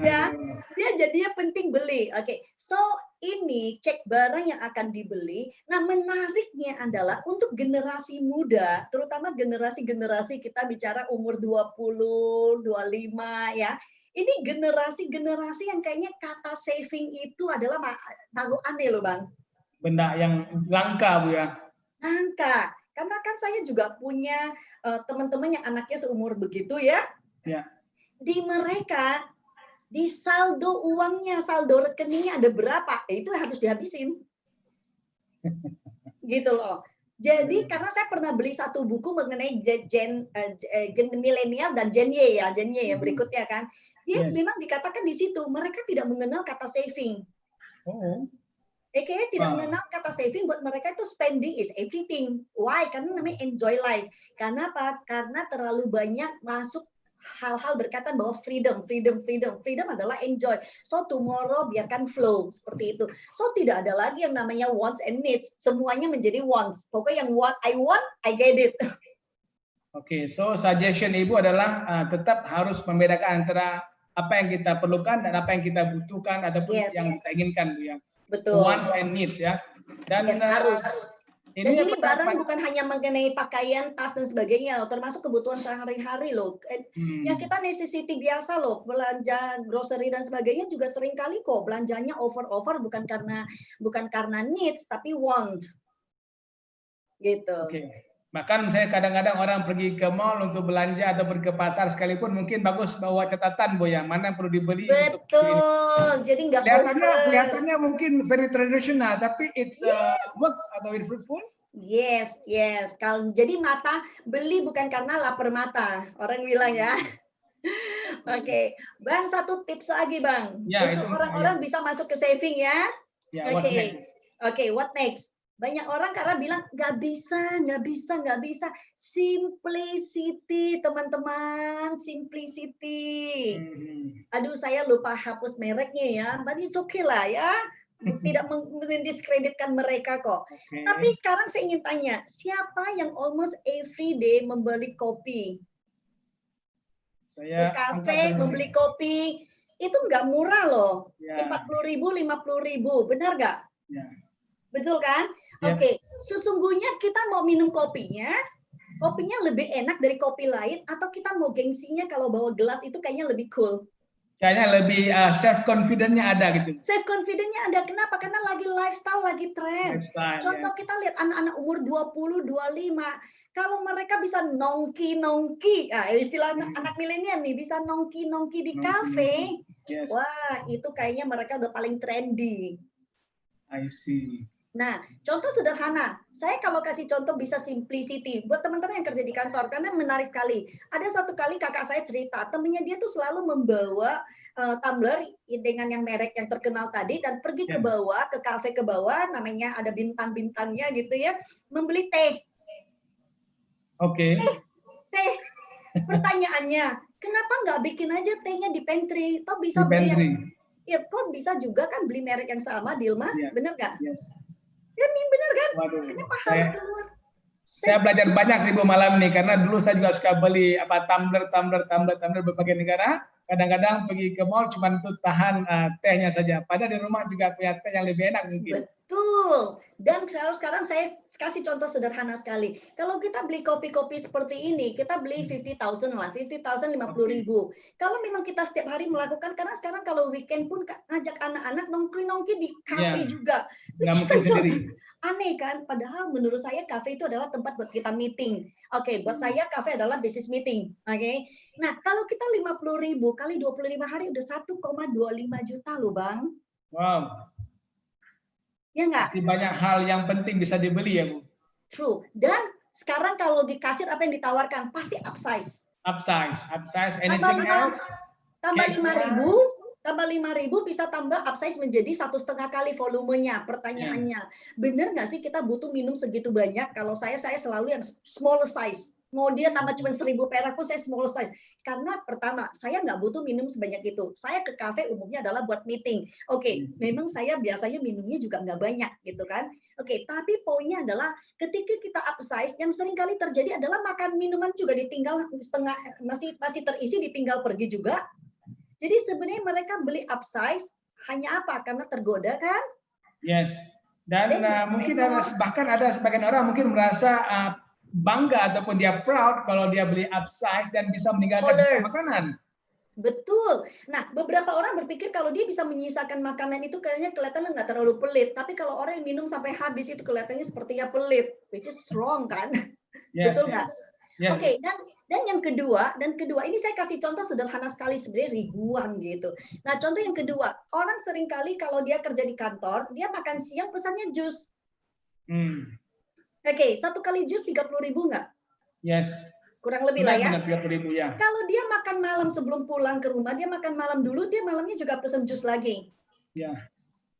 Ya, dia jadinya penting beli. Oke, so ini cek barang yang akan dibeli. Nah, menariknya adalah untuk generasi muda, terutama generasi kita bicara umur 20, 25 ya. Ini generasi yang kayaknya kata saving itu adalah terlalu aneh loh, Bang. Benda yang langka, Bu ya. Langka. Karena kan saya juga punya teman-teman yang anaknya seumur begitu ya. Ya. Di mereka di saldo uangnya, saldo rekeningnya ada berapa, itu harus dihabisin. Gitu loh. Jadi karena saya pernah beli satu buku mengenai gen milenial dan Gen Y ya berikutnya kan. Dia memang dikatakan di situ mereka tidak mengenal kata saving. Tidak mengenal kata saving, buat mereka itu spending is everything. Why? Karena namanya enjoy life. Karena apa? Karena terlalu banyak masuk hal-hal berkaitan bahwa freedom adalah enjoy. So tomorrow biarkan flow seperti itu. So tidak ada lagi yang namanya wants and needs. Semuanya menjadi wants. Pokoknya yang what I want, I get it. Oke, so suggestion Ibu adalah tetap harus membedakan antara apa yang kita perlukan dan apa yang kita butuhkan ataupun yang kita inginkan, Bu ya. Betul. Wants and needs ya. Dan harus. Dan ini barang bukan hanya mengenai pakaian, tas dan sebagainya, termasuk kebutuhan sehari-hari loh. Yang kita necessity biasa loh, belanja grocery dan sebagainya juga sering kali kok belanjanya over bukan karena needs tapi want. Gitu. Oke. Bahkan saya kadang-kadang orang pergi ke mall untuk belanja atau pergi ke pasar sekalipun mungkin bagus bawa catatan, Bu ya, mana yang perlu dibeli. Betul. Jadi nggak kelihatannya mungkin very traditional, tapi it's works atau it's fruitful. Yes. Jadi mata beli bukan karena lapar mata, orang bilang ya. Oke. Bang, satu tips lagi Bang, untuk orang-orang bisa masuk ke saving ya. Oke, what next? Banyak orang karena bilang nggak bisa, nggak bisa, nggak bisa. Simplicity, teman-teman, simplicity. Aduh, saya lupa hapus mereknya ya, but it's okay lah ya. Tidak mendiskreditkan mereka kok. Okay. Tapi sekarang saya ingin tanya, siapa yang almost every day membeli kopi? Ke kafe membeli kopi, itu nggak murah loh. 40.000, 50.000, benar nggak? Betul kan? Oke, sesungguhnya kita mau minum kopinya lebih enak dari kopi lain, atau kita mau gengsinya kalau bawa gelas itu kayaknya lebih cool? Kayaknya lebih self confidence-nya ada gitu. Self confidence-nya ada. Kenapa? Karena lagi lifestyle, lagi tren. Contoh kita lihat anak-anak umur 20, 25. Kalau mereka bisa nongki-nongki, istilah anak milenial nih, bisa nongki-nongki di kafe, wah itu kayaknya mereka udah paling trendy. I see. Nah, contoh sederhana. Saya kalau kasih contoh bisa simplicity. Buat teman-teman yang kerja di kantor, karena menarik sekali. Ada satu kali kakak saya cerita, temennya dia tuh selalu membawa tumbler dengan yang merek yang terkenal tadi, dan pergi ke bawah, ke kafe ke bawah, namanya ada bintang-bintangnya gitu ya, membeli teh. Oke. Teh. Pertanyaannya, kenapa nggak bikin aja tehnya di pantry? Toh bisa di pantry. Ya, kok bisa juga kan beli merek yang sama, Dilma, bener nggak? Yes. Ya, ini bener kan? Waduh, kenapa harus keluar? Saya belajar banyak nih Bu malam nih, karena dulu saya juga suka beli tumbler berbagai negara. Kadang-kadang pergi ke mall cuma untuk tahan tehnya saja. Padahal di rumah juga punya teh yang lebih enak mungkin. Betul. Dan sekarang saya kasih contoh sederhana sekali. Kalau kita beli kopi-kopi seperti ini, kita beli 50.000 lah, 50.000, 50.000. Kalau memang kita setiap hari melakukan, karena sekarang kalau weekend pun ngajak anak-anak nongki-nongki di kafe juga. Nggak mungkin sendiri. Aneh kan? Padahal menurut saya kafe itu adalah tempat buat kita meeting. Oke, buat saya kafe adalah business meeting. Oke. Nah, kalau kita 50.000 kali 25 hari udah 1,25 juta loh, Bang. Wow. Ya nggak? Masih banyak hal yang penting bisa dibeli ya Bu. True. Dan sekarang kalau di kasir apa yang ditawarkan? Pasti upsize. Upsize, anything else? Tambah 5.000, tambah 5.000 bisa tambah upsize menjadi 1,5 kali volumenya. Pertanyaannya, bener nggak sih kita butuh minum segitu banyak? Kalau saya selalu yang small size. Mau dia tambah cuma 1.000 perak pun saya small size. Karena pertama, saya nggak butuh minum sebanyak itu. Saya ke kafe umumnya adalah buat meeting. Oke, memang saya biasanya minumnya juga nggak banyak gitu kan. Oke, tapi poinnya adalah ketika kita upsize, yang sering kali terjadi adalah makan minuman juga ditinggal setengah, masih terisi ditinggal pergi juga. Jadi sebenarnya mereka beli upsize hanya apa? Karena tergoda kan? Yes. Dan mungkin bahkan ada sebagian orang mungkin merasa bangga ataupun dia proud kalau dia beli upsize dan bisa meninggalkan sisa makanan. Betul. Nah, beberapa orang berpikir kalau dia bisa menyisakan makanan itu kayaknya kelihatannya nggak terlalu pelit. Tapi kalau orang yang minum sampai habis itu kelihatannya sepertinya pelit, which is wrong kan? Yes, betul nggak? Yes. Oke, dan yang kedua ini saya kasih contoh sederhana sekali, sebenarnya ribuan gitu. Nah, contoh yang kedua, orang seringkali kalau dia kerja di kantor, dia makan siang pesannya jus. Oke, 1 kali jus 30.000 nggak? Yes. Kurang lebih lah ya. 30.000 ya. Kalau dia makan malam sebelum pulang ke rumah, dia makan malam dulu, dia malamnya juga pesen jus lagi. Ya.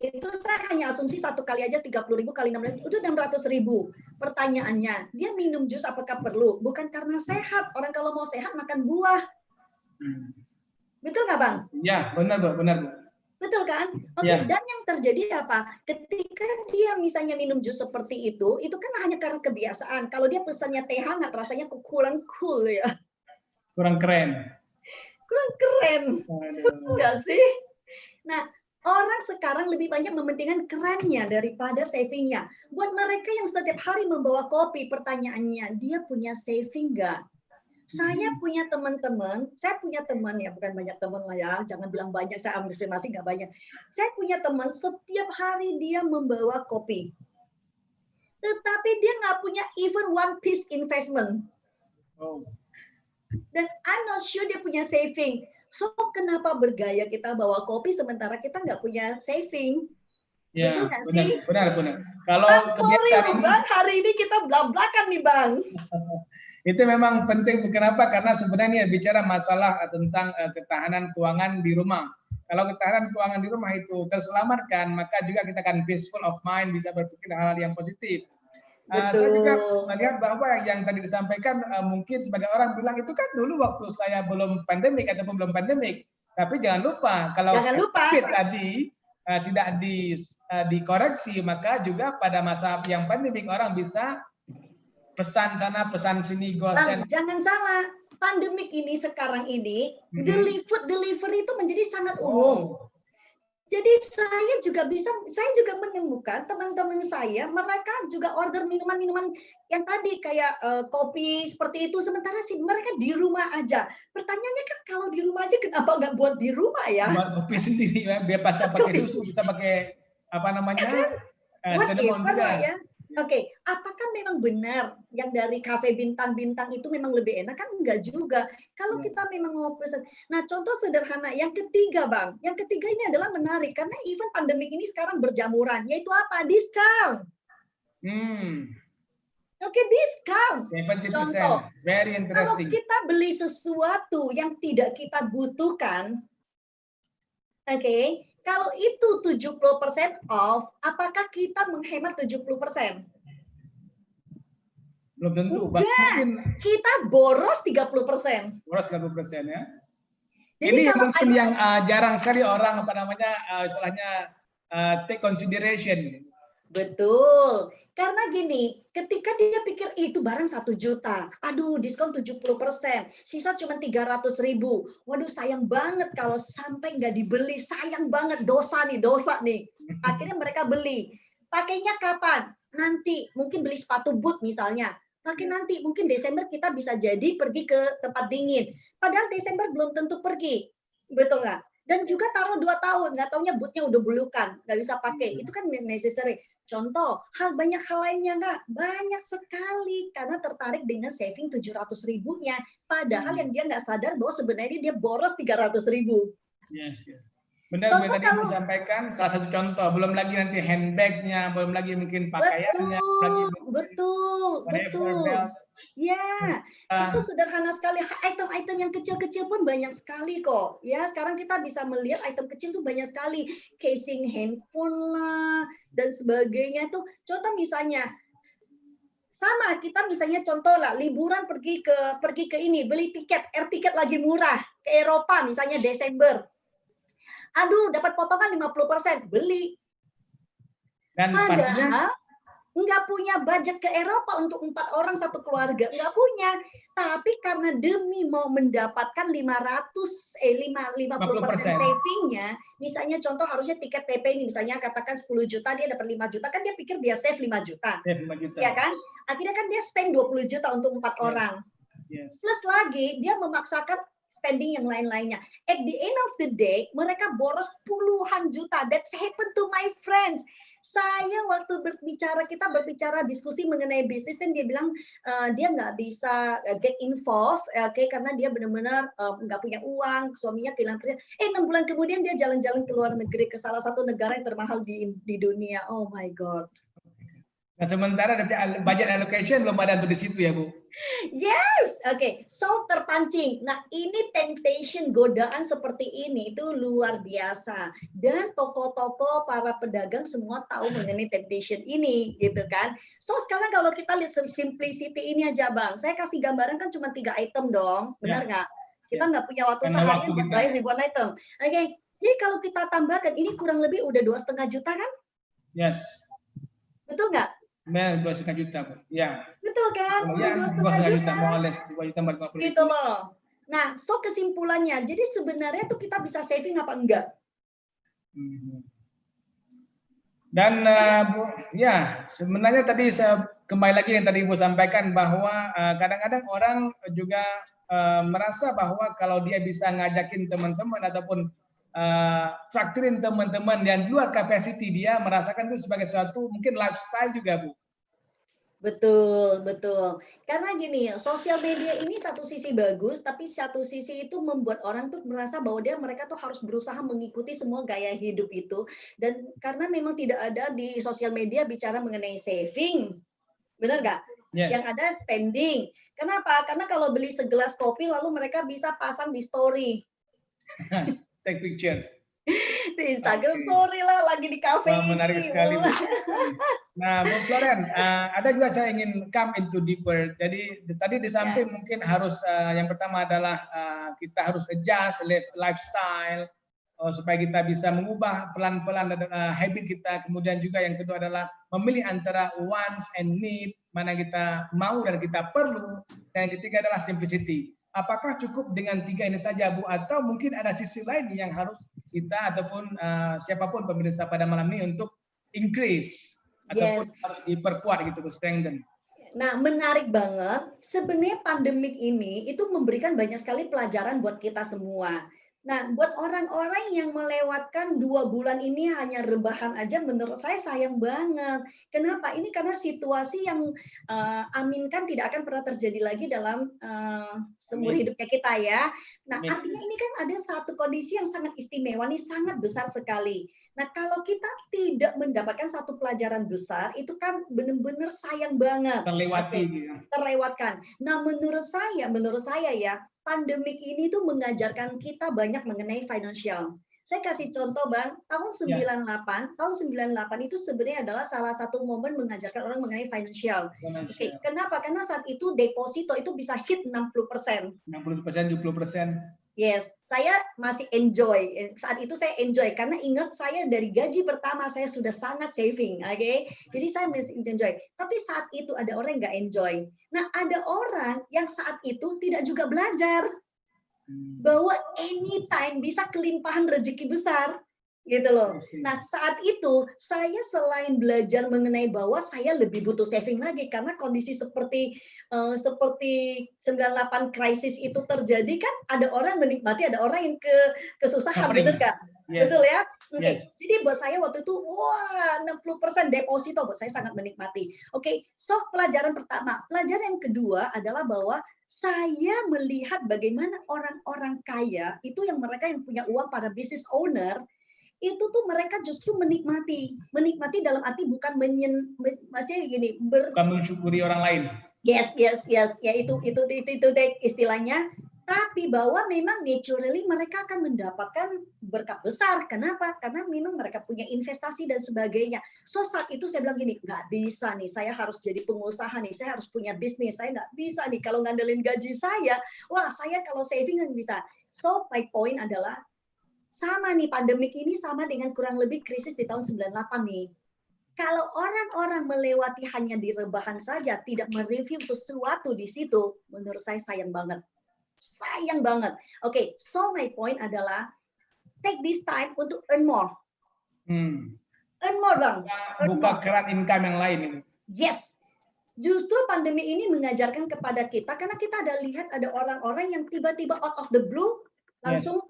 Itu saya hanya asumsi 1 kali aja 30.000 kali 6.000, udah 600.000. Pertanyaannya, dia minum jus apakah perlu? Bukan karena sehat. Orang kalau mau sehat makan buah. Betul nggak, Bang? Ya, benar, Bu. Benar, Bu. Betul kan? Oke, dan yang terjadi apa? Ketika dia misalnya minum jus seperti itu kan hanya karena kebiasaan. Kalau dia pesannya teh hangat, rasanya kurang cool ya. Kurang keren. Kurang keren. Enggak sih? Nah, orang sekarang lebih banyak mementingkan kerennya daripada savingnya. Buat mereka yang setiap hari membawa kopi, pertanyaannya, dia punya saving nggak? Saya punya teman-teman, ya, bukan banyak teman lah ya, jangan bilang banyak, saya afirmasi nggak banyak. Saya punya teman, setiap hari dia membawa kopi. Tetapi dia nggak punya even one piece investment. Dan I'm not sure dia punya saving. So, kenapa bergaya kita bawa kopi sementara kita nggak punya saving? Ya, betul nggak sih? Benar. Kalau Bang, sorry loh, Bang, hari ini kita belak-belakan nih, Bang. Itu memang penting. Kenapa? Karena sebenarnya bicara masalah tentang ketahanan keuangan di rumah. kalau ketahanan keuangan di rumah itu terselamatkan, maka juga kita akan peaceful of mind, bisa berpikir hal-hal yang positif. Saya juga Betul. melihat bahwa yang tadi disampaikan mungkin sebagai orang bilang itu kan dulu waktu saya belum pandemik ataupun belum pandemik. Tapi jangan lupa kalau COVID tadi tidak dikoreksi, maka juga pada masa yang pandemik orang bisa pesan sana, pesan sini, gosen. Jangan salah, pandemik ini sekarang ini food delivery itu menjadi sangat umum. Jadi saya juga menemukan teman-teman saya, mereka juga order minuman-minuman yang tadi kayak kopi seperti itu, sementara sih mereka di rumah aja. Pertanyaannya kan kalau di rumah aja kenapa nggak buat di rumah ya? Buat kopi sendiri ya, biar bisa pakai susu, bisa pakai apa namanya? Cinnamon juga. Ya. Oke, apakah memang benar yang dari kafe bintang-bintang itu memang lebih enak? Kan enggak juga. Kalau kita memang mau pesan. Nah, contoh sederhana yang ketiga, Bang. Yang ketiga ini adalah menarik karena event pandemik ini sekarang berjamuran, yaitu apa? Diskon. Oke, diskon. 70%. Contoh, very interesting. kalau kita beli sesuatu yang tidak kita butuhkan, oke, kalau itu 70% off, apakah kita menghemat 70%? Belum tentu. Mungkin kita boros 30%. Boros 30% ya. Jadi ini mungkin yang jarang sekali orang istilahnya take consideration. Betul. Karena gini, ketika dia pikir itu barang 1 juta, aduh diskon 70%, sisa cuma 300.000. Waduh sayang banget kalau sampai nggak dibeli, sayang banget, dosa nih. Akhirnya mereka beli. Pakainya kapan? Nanti, mungkin beli sepatu boot misalnya. Pakai nanti, mungkin Desember kita bisa jadi pergi ke tempat dingin. Padahal Desember belum tentu pergi. Betul nggak? Dan juga taruh 2 tahun, nggak taunya bootnya udah bulukan, nggak bisa pakai. Itu kan necessary. Contoh, banyak hal lainnya nggak? Banyak sekali karena tertarik dengan saving 700.000-nya. Padahal yang dia nggak sadar bahwa sebenarnya dia boros 300.000. Yes. Benar tadi disampaikan salah satu contoh, belum lagi nanti handbagnya, belum lagi mungkin pakaiannya, betul. Ya, itu sederhana sekali. Item-item yang kecil-kecil pun banyak sekali kok. Ya, sekarang kita bisa melihat item kecil tuh banyak sekali, casing handphone lah dan sebagainya tuh. Contoh misalnya sama kita misalnya contoh lah liburan pergi ke ini beli tiket air tiket lagi murah ke Eropa misalnya Desember. Aduh, dapat potongan 50%, beli. Dan padahal nggak punya budget ke Eropa untuk 4 orang satu keluarga, nggak punya. Tapi karena demi mau mendapatkan 50% savingnya, misalnya contoh harusnya tiket PP ini, misalnya katakan 10 juta, dia dapat 5 juta, kan dia pikir dia save 5 juta. Ya kan? Akhirnya kan dia spend 20 juta untuk 4 orang. Plus lagi, dia memaksakan spending yang lain-lainnya. At the end of the day, mereka boros puluhan juta. That's happened to my friends. Saya waktu kita berbicara diskusi mengenai bisnis, dan dia bilang dia nggak bisa get involved, karena dia benar-benar nggak punya uang, suaminya kehilangan kerja. 6 bulan kemudian dia jalan-jalan ke luar negeri, ke salah satu negara yang termahal di dunia. Oh my God. Nah, sementara budget allocation belum ada untuk di situ ya, Bu? Yes, oke. So terpancing. Nah, ini temptation, godaan seperti ini itu luar biasa. Dan toko-toko, para pedagang semua tahu mengenai temptation ini, gitu kan. So sekarang kalau kita lihat simplicity ini aja, Bang. Saya kasih gambaran kan cuma 3 item dong, benar nggak? Kita nggak punya waktu sehari untuk bayar ribuan item. Oke. Jadi kalau kita tambahkan, ini kurang lebih udah 2,5 juta kan? Yes. Betul nggak? 2,5 juta, Bu. Ya. Betul kan? Ya, 2,5 juta, mau les 2,450. Gitu loh. Nah, so kesimpulannya, jadi sebenarnya tuh kita bisa saving apa enggak? Dan Bu, ya sebenarnya tadi saya kembali lagi yang tadi Ibu sampaikan bahwa kadang-kadang orang juga merasa bahwa kalau dia bisa ngajakin teman-teman ataupun traktirin teman-teman yang di luar capacity, dia merasakan itu sebagai suatu mungkin lifestyle juga, Bu. Betul. Karena gini, sosial media ini satu sisi bagus, tapi satu sisi itu membuat orang tuh merasa bahwa mereka tuh harus berusaha mengikuti semua gaya hidup itu. Dan karena memang tidak ada di sosial media bicara mengenai saving, benar nggak? Yes. Yang ada spending. Kenapa? Karena kalau beli segelas kopi lalu mereka bisa pasang di story. Take picture. di Instagram Oke. sorry lah lagi di kafe Wah, menarik ini. sekali, Bu. Nah, Bu Floren, ada juga saya ingin come into deeper. Jadi tadi di samping mungkin harus yang pertama adalah kita harus adjust lifestyle supaya kita bisa mengubah pelan-pelan habit kita. Kemudian juga yang kedua adalah memilih antara wants and need, mana kita mau dan kita perlu. Dan yang ketiga adalah simplicity. Apakah cukup dengan 3 ini saja, Bu? Atau mungkin ada sisi lain yang harus kita ataupun siapapun pemirsa pada malam ini untuk increase ataupun harus diperkuat gitu, strengthen. Nah, menarik banget. Sebenarnya pandemik ini itu memberikan banyak sekali pelajaran buat kita semua. Nah, buat orang-orang yang melewatkan 2 bulan ini hanya rebahan aja, menurut saya sayang banget. Kenapa? Ini karena situasi yang aminkan tidak akan pernah terjadi lagi dalam seumur hidupnya kita ya. Nah, artinya ini kan ada satu kondisi yang sangat istimewa, nih sangat besar sekali. Nah, kalau kita tidak mendapatkan satu pelajaran besar, itu kan benar-benar sayang banget. Terlewati. Gitu. Terlewatkan. Nah, menurut saya ya, pandemik ini tuh mengajarkan kita banyak mengenai financial. Saya kasih contoh, Bang, tahun 98 itu sebenarnya adalah salah satu momen mengajarkan orang mengenai financial. Oke, kenapa? Karena saat itu deposito itu bisa hit 60%. 60%, 70%. Yes, saya masih enjoy. Saat itu saya enjoy karena ingat saya dari gaji pertama saya sudah sangat saving, oke? Jadi saya masih enjoy. Tapi saat itu ada orang yang nggak enjoy. Nah, ada orang yang saat itu tidak juga belajar bahwa anytime bisa kelimpahan rezeki besar, gitu loh. Nah, saat itu saya selain belajar mengenai bahwa saya lebih butuh saving lagi karena kondisi seperti 98 krisis itu terjadi kan ada orang menikmati, ada orang yang kesusahan, benar nggak? Betul ya? Oke. Jadi buat saya waktu itu wah 60% deposito buat saya sangat menikmati. Oke, so pelajaran pertama. Pelajaran yang kedua adalah bahwa saya melihat bagaimana orang-orang kaya itu yang mereka yang punya uang, para business owner itu tuh mereka justru menikmati dalam arti bukan masih gini bukan mensyukuri orang lain. Yes, ya itu istilahnya. Tapi bahwa memang naturally mereka akan mendapatkan berkat besar. Kenapa? Karena memang mereka punya investasi dan sebagainya. So saat itu saya bilang gini, nggak bisa nih, saya harus jadi pengusaha nih, saya harus punya bisnis, saya nggak bisa nih kalau ngandelin gaji saya. Wah, saya kalau saving nggak bisa. So my point adalah sama nih, pandemik ini sama dengan kurang lebih krisis di tahun 98 nih. Kalau orang-orang melewati hanya di rebahan saja, tidak mereview sesuatu di situ, menurut saya sayang banget. Sayang banget. Oke, so my point adalah take this time untuk earn more. Earn more, Bang. Buka keran income yang lain. Yes. Justru pandemi ini mengajarkan kepada kita, karena kita ada lihat ada orang-orang yang tiba-tiba out of the blue, langsung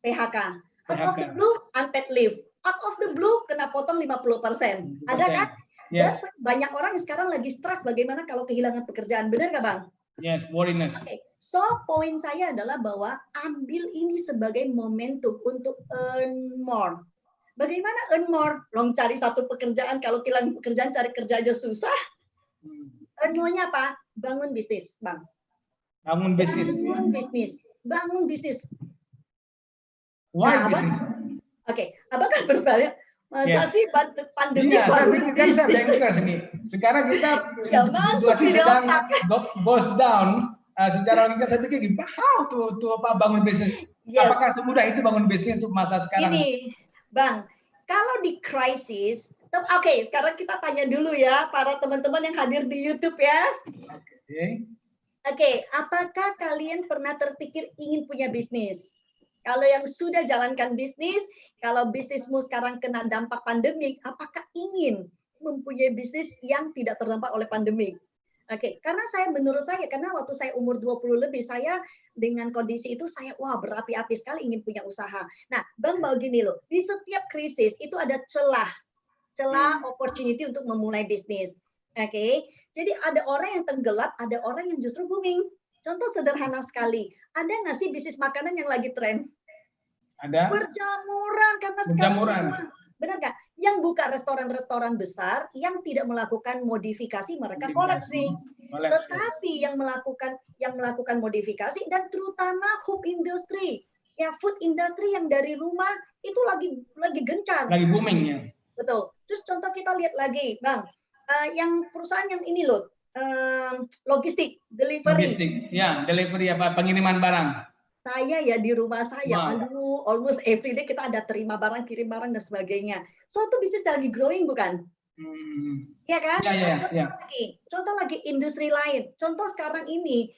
PHK. Out of the blue, unpaid leave. Out of the blue, kena potong 50%. Ada kan? Yes. Dan banyak orang yang sekarang lagi stres bagaimana kalau kehilangan pekerjaan. Benar nggak, Bang? Yes, worriness. Okay. So, poin saya adalah bahwa ambil ini sebagai momentum untuk earn more. Bagaimana earn more? Long cari satu pekerjaan, kalau kehilangan pekerjaan, cari kerja aja susah. Earn more-nya apa? Bangun bisnis, Bang. Bangun bisnis. Bangun bisnis. Why business? Oke, apakah berbalik? Masa sih pandemi baru kan saya bankers nih. Sekarang kita situasi sedang goes down. Secara logika saya pikir, how to bangun bisnis? Apakah semudah itu bangun bisnis untuk masa sekarang? Ini, Bang, kalau di krisis, oke, sekarang kita tanya dulu ya para teman-teman yang hadir di YouTube ya. Oke, apakah kalian pernah terpikir ingin punya bisnis? Kalau yang sudah jalankan bisnis, kalau bisnismu sekarang kena dampak pandemik, apakah ingin mempunyai bisnis yang tidak terdampak oleh pandemik? Oke, karena menurut saya, karena waktu saya umur 20 lebih, saya dengan kondisi itu saya berapi-api sekali ingin punya usaha. Nah, Bang, begini loh, di setiap krisis itu ada celah opportunity untuk memulai bisnis. Oke, jadi ada orang yang tenggelam, ada orang yang justru booming. Contoh sederhana sekali, ada nggak sih bisnis makanan yang lagi tren? Ada. Berjamuran, karena sekarang semua, benar nggak? Yang buka restoran-restoran besar, yang tidak melakukan modifikasi, mereka koleksi. Tetapi yang melakukan modifikasi dan terutama hub industri, Ya, food industry yang dari rumah itu lagi gencar. Lagi booming ya. Betul. Terus contoh kita lihat lagi, Bang, yang perusahaan yang ini loh, logistik, delivery. Logistik, ya, delivery apa, pengiriman barang. Saya ya di rumah saya, Wow. aduh, almost every day kita ada terima barang, kirim barang dan sebagainya. So itu bisnis lagi growing bukan? Ya kan? Contoh lagi industri lain. Contoh sekarang ini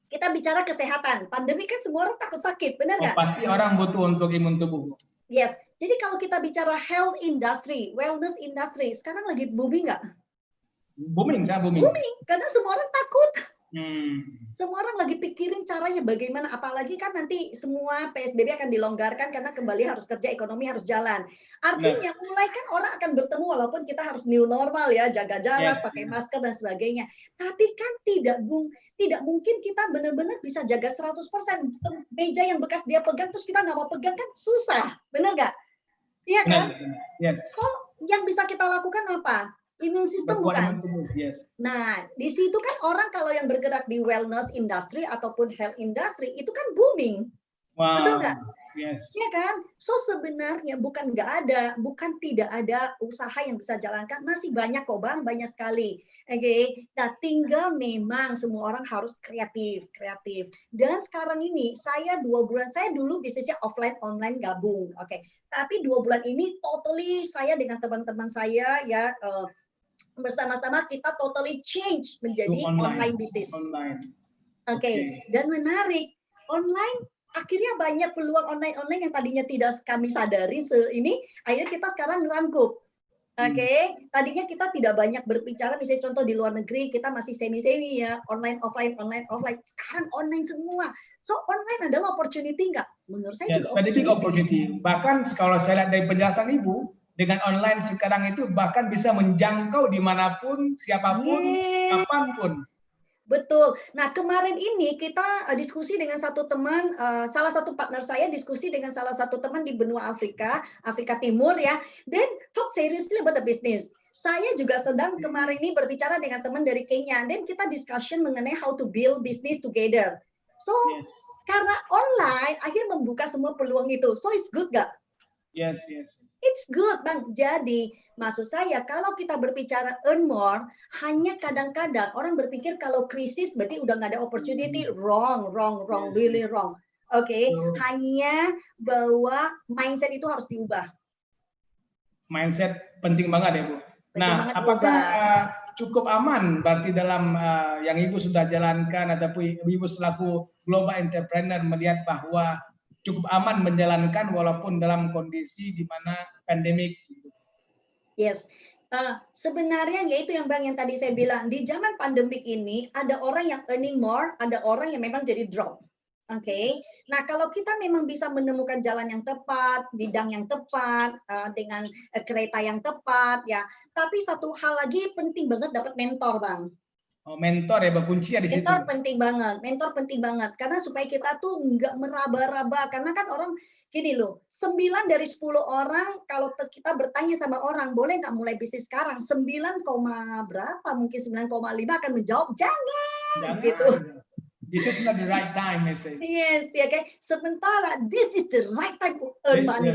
kita bicara kesehatan. Pandemi kan semua orang takut sakit, benar nggak? Pasti orang butuh untuk imun tubuh. Yes. Jadi kalau kita bicara health industry, wellness industry, sekarang lagi booming nggak? Booming. Booming, karena semua orang takut. Semua orang lagi pikirin caranya bagaimana, apalagi kan nanti semua PSBB akan dilonggarkan karena kembali harus kerja, ekonomi harus jalan. Artinya mulai kan orang akan bertemu walaupun kita harus new normal ya, jaga jarak, pakai masker dan sebagainya. Tapi kan tidak mungkin kita benar-benar bisa jaga 100%. Meja yang bekas dia pegang terus kita nggak mau pegang kan susah, benar nggak? Iya kan? Yes. So yang bisa kita lakukan apa? Imun sistem bukan? Nah, di situ kan orang kalau yang bergerak di wellness industry ataupun health industry itu kan booming. Wow. Betul nggak? Yes. Ya kan? So sebenarnya bukan tidak ada usaha yang bisa jalankan, masih banyak kok Bang, banyak sekali. Oke. Nah, tinggal memang semua orang harus kreatif. Dan sekarang ini saya 2 bulan, saya dulu bisnisnya offline online gabung. Oke. Tapi 2 bulan ini totally saya dengan teman-teman saya ya bersama-sama kita totally change menjadi online bisnis. Oke. Dan menarik, online akhirnya banyak peluang online yang tadinya tidak kami sadari ini, akhirnya kita sekarang merangkup. Oke. Tadinya kita tidak banyak berbicara, misalnya contoh di luar negeri kita masih semi-semi ya, online offline. Sekarang online semua. So online adalah opportunity nggak? Menurut saya juga opportunity. Bahkan kalau saya lihat dari penjelasan Ibu, dengan online sekarang itu bahkan bisa menjangkau dimanapun, siapapun, kapanpun. Betul. Nah, kemarin ini kita diskusi dengan satu teman, salah satu partner saya diskusi dengan salah satu teman di benua Afrika Timur ya, dan talk seriously about the business. Saya juga sedang kemarin ini berbicara dengan teman dari Kenya, dan kita discussion mengenai how to build business together. So, karena online, akhirnya membuka semua peluang itu. So, it's good gak? Yes. It's good, Bang. Jadi, maksud saya kalau kita berbicara earn more, hanya kadang-kadang orang berpikir kalau krisis berarti udah nggak ada opportunity. Wrong, really wrong. Oke, hanya bahwa mindset itu harus diubah. Mindset penting banget ya, Bu. Nah, apakah cukup aman berarti dalam yang Ibu sudah jalankan ataupun Ibu selaku global entrepreneur melihat bahwa cukup aman menjalankan walaupun dalam kondisi di mana pandemik? Yes, sebenarnya yaitu yang Bang yang tadi saya bilang, di zaman pandemik ini ada orang yang earning more, ada orang yang memang jadi drop. Oke. Nah, kalau kita memang bisa menemukan jalan yang tepat, bidang yang tepat, dengan kereta yang tepat ya. Tapi satu hal lagi penting banget dapat mentor, Bang. Mentor ya, kunci ya di situ. Mentor penting banget karena supaya kita tuh nggak meraba-raba, karena kan orang gini loh, 9 dari 10 orang kalau kita bertanya sama orang boleh nggak mulai bisnis sekarang, 9, berapa mungkin 9,5 akan menjawab jangan. Gitu. This is not the right time, I say. Yes, ya kan. Sementara this is the right time to earn money.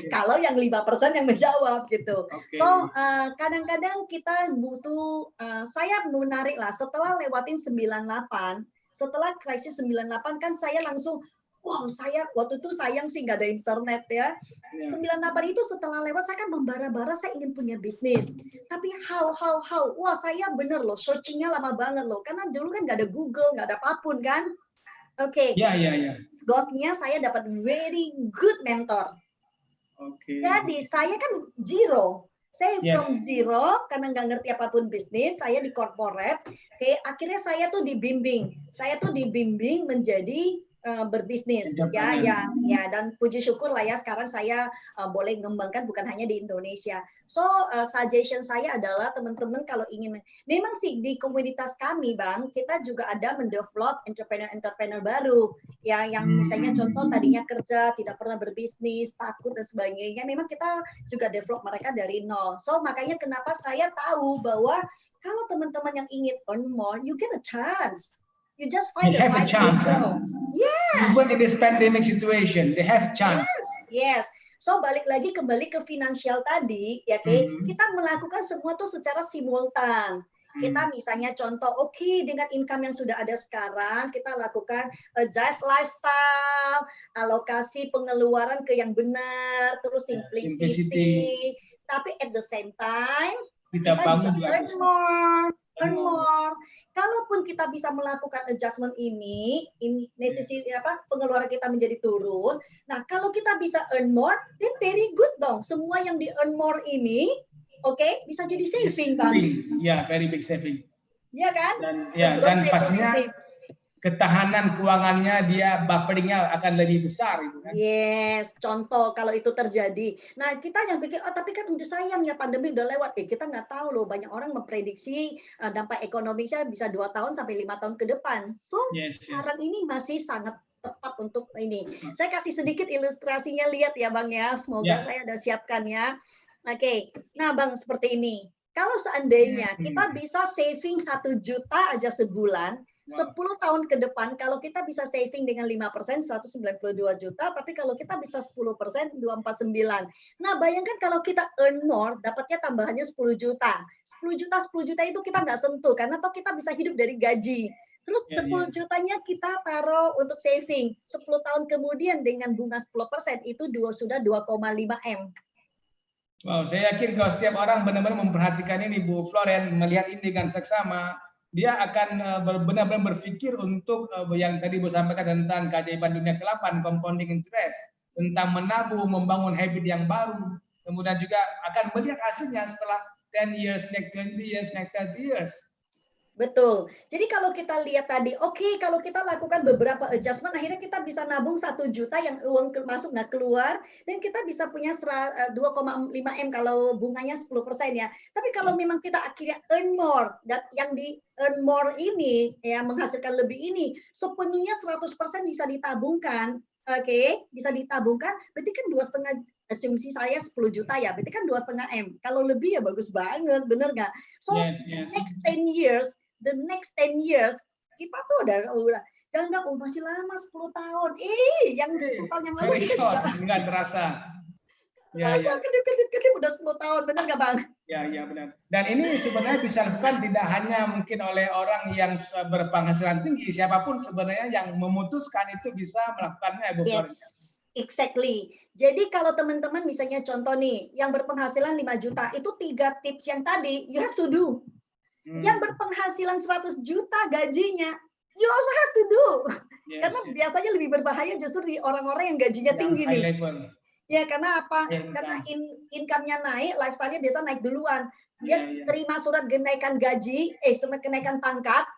Kalau yang 5% yang menjawab gitu. So kadang-kadang kita butuh, saya menarik lah setelah lewatin 98, setelah krisis 98 kan saya langsung wow, saya waktu itu sayang sih nggak ada internet ya. 98 itu setelah lewat saya kan membara-bara saya ingin punya bisnis. Tapi how? Wah saya bener loh, searchingnya lama banget loh. Karena dulu kan nggak ada Google, nggak ada apapun kan. Oke. Iya. God-nya saya dapat very good mentor. Jadi saya kan zero. Saya from zero karena nggak ngerti apapun bisnis. Saya di corporate. Oke, akhirnya saya tuh dibimbing. Menjadi berbisnis ya dan puji syukur lah ya sekarang saya boleh mengembangkan bukan hanya di Indonesia. So suggestion saya adalah teman-teman kalau ingin memang sih di komunitas kami Bang kita juga ada mendevelop entrepreneur baru ya yang misalnya contoh tadinya kerja tidak pernah berbisnis takut dan sebagainya, memang kita juga develop mereka dari nol. So makanya kenapa saya tahu bahwa kalau teman-teman yang ingin earn more, you get a chance. You just find the right people. Even in this pandemic situation, they have chance. Yes. So balik lagi kembali ke finansial tadi, ya, kita melakukan semua tuh secara simultan. Kita misalnya contoh, dengan income yang sudah ada sekarang, kita lakukan adjust lifestyle, alokasi pengeluaran ke yang benar, terus simplicity. Tapi at the same time, kita juga earn more. Kalaupun kita bisa melakukan adjustment ini pengeluaran kita menjadi turun. Nah, kalau kita bisa earn more, then very good dong. Semua yang di earn more ini, bisa jadi saving kan? Ya, very big saving. Iya kan? Dan pastinya ketahanan keuangannya bufferingnya akan lebih besar itu kan. Yes, contoh kalau itu terjadi. Nah, kita yang pikir, tapi kan udah sayang ya pandemi udah lewat. Kita nggak tahu loh, banyak orang memprediksi dampak ekonominya bisa 2 tahun sampai 5 tahun ke depan. So, sekarang ini masih sangat tepat untuk ini. Saya kasih sedikit ilustrasinya, lihat ya Bang ya. Semoga saya ada siapkan ya. Nah Bang, seperti ini. Kalau seandainya kita bisa saving 1 juta aja sebulan, 10 tahun ke depan, kalau kita bisa saving dengan 5%, 192 juta, tapi kalau kita bisa 10%, 249. Nah, bayangkan kalau kita earn more, dapatnya tambahannya 10 juta. 10 juta itu kita nggak sentuh, karena toh kita bisa hidup dari gaji. Terus 10 jutanya kita taruh untuk saving. 10 tahun kemudian dengan bunga 10%, itu sudah 2,5 M. Wow, saya yakin kalau setiap orang benar-benar memperhatikan ini, Bu Floren, melihat ini dengan seksama, dia akan benar-benar berpikir untuk yang tadi Bu sampaikan tentang keajaiban dunia ke-8, compounding interest, tentang menabung, membangun habit yang baru, kemudian juga akan melihat hasilnya setelah 10 years, next 20 years, next 30 years. Betul. Jadi kalau kita lihat tadi, kalau kita lakukan beberapa adjustment, akhirnya kita bisa nabung 1 juta yang uang masuk nggak keluar, dan kita bisa punya 2,5 M kalau bunganya 10% ya. Tapi kalau memang kita akhirnya earn more, dan yang di earn more ini, ya menghasilkan lebih ini, sepenuhnya 100% bisa ditabungkan, bisa ditabungkan, berarti kan 2,5, asumsi saya 10 juta ya, berarti kan 2,5 M. Kalau lebih ya bagus banget, bener nggak? So, the next 10 years, kita tuh udah jangan masih lama 10 tahun. Yang 10 tahun yang lalu kita juga nggak terasa. Kedip udah 10 tahun, benar nggak Bang? Ya benar. Dan ini sebenarnya bisa dilakukan tidak hanya mungkin oleh orang yang berpenghasilan tinggi, siapapun sebenarnya yang memutuskan itu bisa melakukannya, Bu Floren. Yes, exactly. Jadi kalau teman-teman misalnya contoh nih, yang berpenghasilan 5 juta, itu 3 tips yang tadi, you have to do. Yang berpenghasilan 100 juta gajinya, you also have to do. Karena biasanya lebih berbahaya justru di orang-orang yang gajinya tinggi nih. Ya, karena apa? Karena income-nya naik, lifestyle-nya biasa naik duluan. Dia terima surat kenaikan gaji, surat kenaikan pangkat,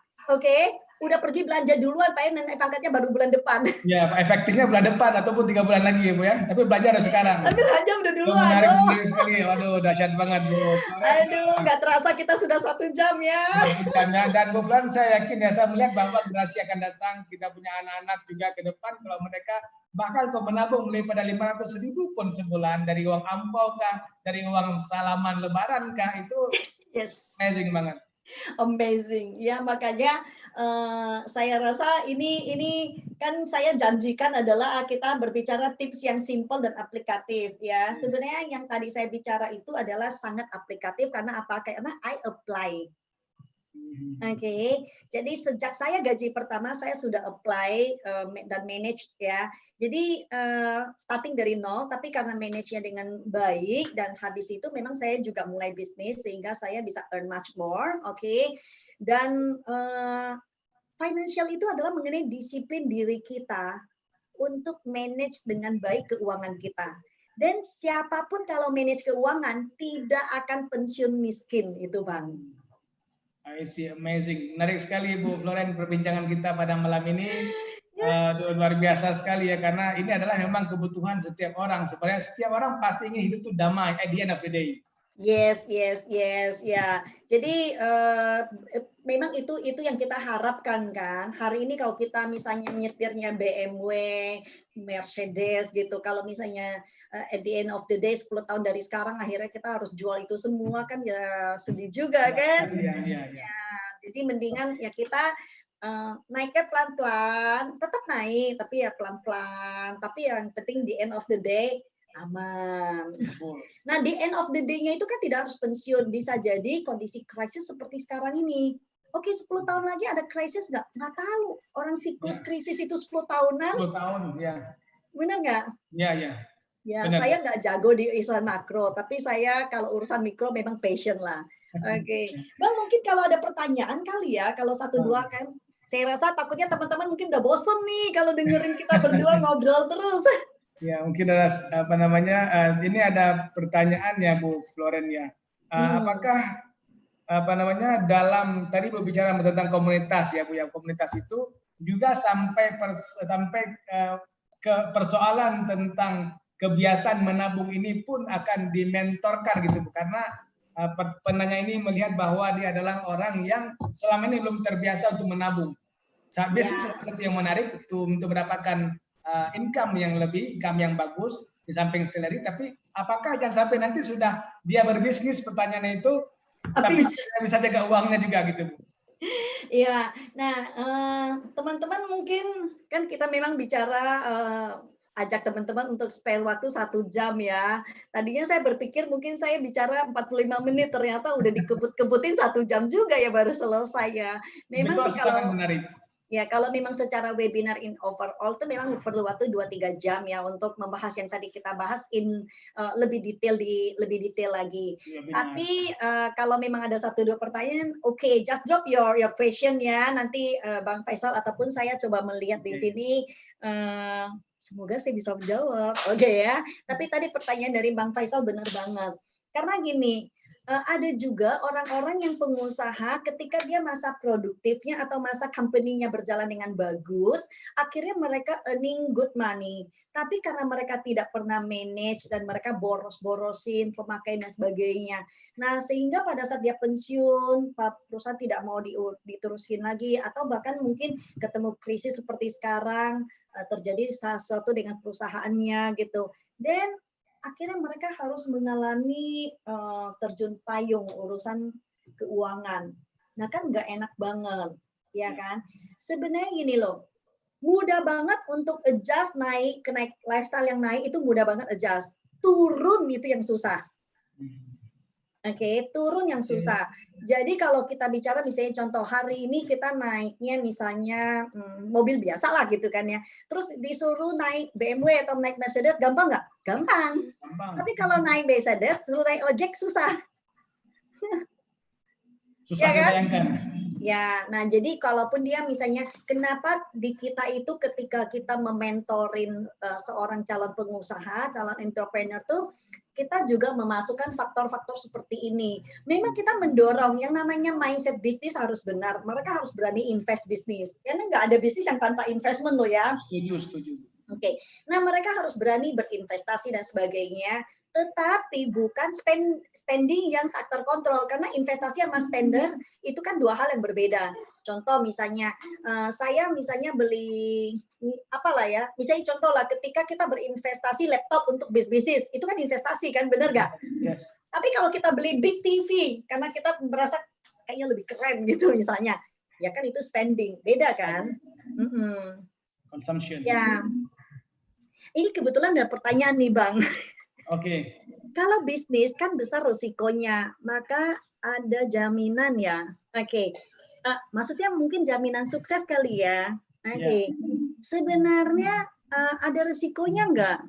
udah pergi belanja duluan, naik pangkatnya baru bulan depan. Ya, efektifnya bulan depan ataupun 3 bulan lagi ya Bu ya. Tapi belajar sekarang. Tapi belanja udah duluan. Menarik sekali. Waduh, dahsyat banget Bu. Aduh, nggak terasa kita sudah 1 jam ya. Dan Bu Floren, saya yakin ya, saya melihat bahwa generasi akan datang, kita punya anak-anak juga ke depan, kalau mereka bahkan kalau menabung mulai pada 500.000 pun sebulan, dari uang ampau kah, dari uang salaman lebaran kah, itu amazing banget. Amazing, ya makanya saya rasa ini kan saya janjikan adalah kita berbicara tips yang simple dan aplikatif ya. Sebenarnya yang tadi saya bicara itu adalah sangat aplikatif karena apa? Karena I apply. Jadi sejak saya gaji pertama saya sudah apply dan manage ya. Jadi starting dari nol, tapi karena manage-nya dengan baik dan habis itu memang saya juga mulai bisnis sehingga saya bisa earn much more, Dan financial itu adalah mengenai disiplin diri kita untuk manage dengan baik keuangan kita. Dan siapapun kalau manage keuangan tidak akan pensiun miskin itu Bang. I see, amazing. Menarik sekali Bu Floren perbincangan kita pada malam ini. Luar biasa sekali ya, karena ini adalah memang kebutuhan setiap orang. Sebenarnya setiap orang pasti ingin hidup itu damai at the end of the day. Yes, ya. Jadi memang itu yang kita harapkan kan. Hari ini kalau kita misalnya nyetirnya BMW, Mercedes gitu, kalau misalnya at the end of the day 10 tahun dari sekarang akhirnya kita harus jual itu semua kan ya sedih juga kan. Ya. Jadi mendingan ya kita naiknya pelan-pelan, tetap naik, tapi ya pelan-pelan. Tapi yang penting di end of the day aman. Nah, di end of the day-nya itu kan tidak harus pensiun, bisa jadi kondisi krisis seperti sekarang ini. Oke, 10 tahun lagi ada krisis nggak? Nggak tahu. Orang siklus krisis itu 10 tahunan. 10 tahun, ya. Benar nggak? Ya, ya. Ya, Benar. saya nggak jago di urusan makro, tapi saya kalau urusan mikro memang passion lah. Oke. Bang, mungkin kalau ada pertanyaan kali ya, kalau satu dua kan. Saya rasa takutnya teman-teman mungkin udah bosen nih kalau dengerin kita berdua ngobrol terus. Ya, mungkin ada apa namanya, ini ada pertanyaan ya Bu Floren ya. Apakah apa namanya dalam tadi berbicara tentang komunitas ya Bu, ya komunitas itu juga sampai ke persoalan tentang kebiasaan menabung ini pun akan dimentorkan gitu Bu, karena penanya ini melihat bahwa dia adalah orang yang selama ini belum terbiasa untuk menabung. Biasanya satu yang menarik untuk mendapatkan income yang lebih, income yang bagus di samping salary, tapi apakah jangan sampai nanti sudah dia berbisnis, pertanyaannya itu tapi bisa jaga uangnya juga gitu Bu. Iya, nah teman-teman mungkin kan kita memang bicara ajak teman-teman untuk spare waktu 1 jam ya. Tadinya saya berpikir mungkin saya bicara 45 menit, ternyata udah dikebut-kebutin 1 jam juga ya baru selesai ya. Memang sih kalau menarik. Ya, kalau memang secara webinar in overall itu memang perlu waktu 2-3 jam ya untuk membahas yang tadi kita bahas lebih detail lagi. Ya, tapi kalau memang ada 1-2 pertanyaan, oke, just drop your question ya. Nanti Bang Faisal ataupun saya coba melihat di sini. Semoga saya bisa menjawab. Oke ya. Tapi tadi pertanyaan dari Bang Faisal benar banget. Karena gini, ada juga orang-orang yang pengusaha ketika dia masa produktifnya atau masa company-nya berjalan dengan bagus, akhirnya mereka earning good money. Tapi karena mereka tidak pernah manage dan mereka boros-borosin pemakaian dan sebagainya. Nah, sehingga pada saat dia pensiun, perusahaan tidak mau diterusin lagi atau bahkan mungkin ketemu krisis seperti sekarang, terjadi sesuatu dengan perusahaannya gitu. Dan akhirnya mereka harus mengalami terjun payung urusan keuangan. Nah kan nggak enak banget, ya kan? Sebenarnya gini loh, mudah banget untuk adjust naik lifestyle yang naik itu mudah banget adjust. Turun itu yang susah. Oke, turun yang susah. Jadi kalau kita bicara misalnya contoh hari ini kita naiknya misalnya mobil biasa lah gitu kan ya. Terus disuruh naik BMW atau naik Mercedes gampang nggak? Gampang. Tapi kalau naik Mercedes terus naik ojek susah. Susah ya kan? Dibayangkan. Ya, nah jadi kalaupun dia misalnya kenapa di kita itu ketika kita mementorin seorang calon pengusaha, calon entrepreneur tuh kita juga memasukkan faktor-faktor seperti ini. Memang kita mendorong yang namanya mindset bisnis harus benar. Mereka harus berani invest bisnis. Karena nggak ada bisnis yang tanpa investment loh ya. Setuju. Oke. Nah, mereka harus berani berinvestasi dan sebagainya. Tetapi bukan spending yang tak terkontrol. Karena investasi sama spender itu kan 2 hal yang berbeda. Contoh misalnya, saya misalnya beli apalah ya, misalnya contoh lah ketika kita berinvestasi laptop untuk bisnis, itu kan investasi kan, benar nggak? Yes. Tapi kalau kita beli big TV, karena kita merasa kayaknya lebih keren gitu misalnya, ya kan itu spending, beda kan? Consumption. Ya, ini kebetulan ada pertanyaan nih Bang. Oke. Kalau bisnis kan besar risikonya, maka ada jaminan ya. Oke. Maksudnya mungkin jaminan sukses kali ya. Oke. Sebenarnya ada risikonya enggak?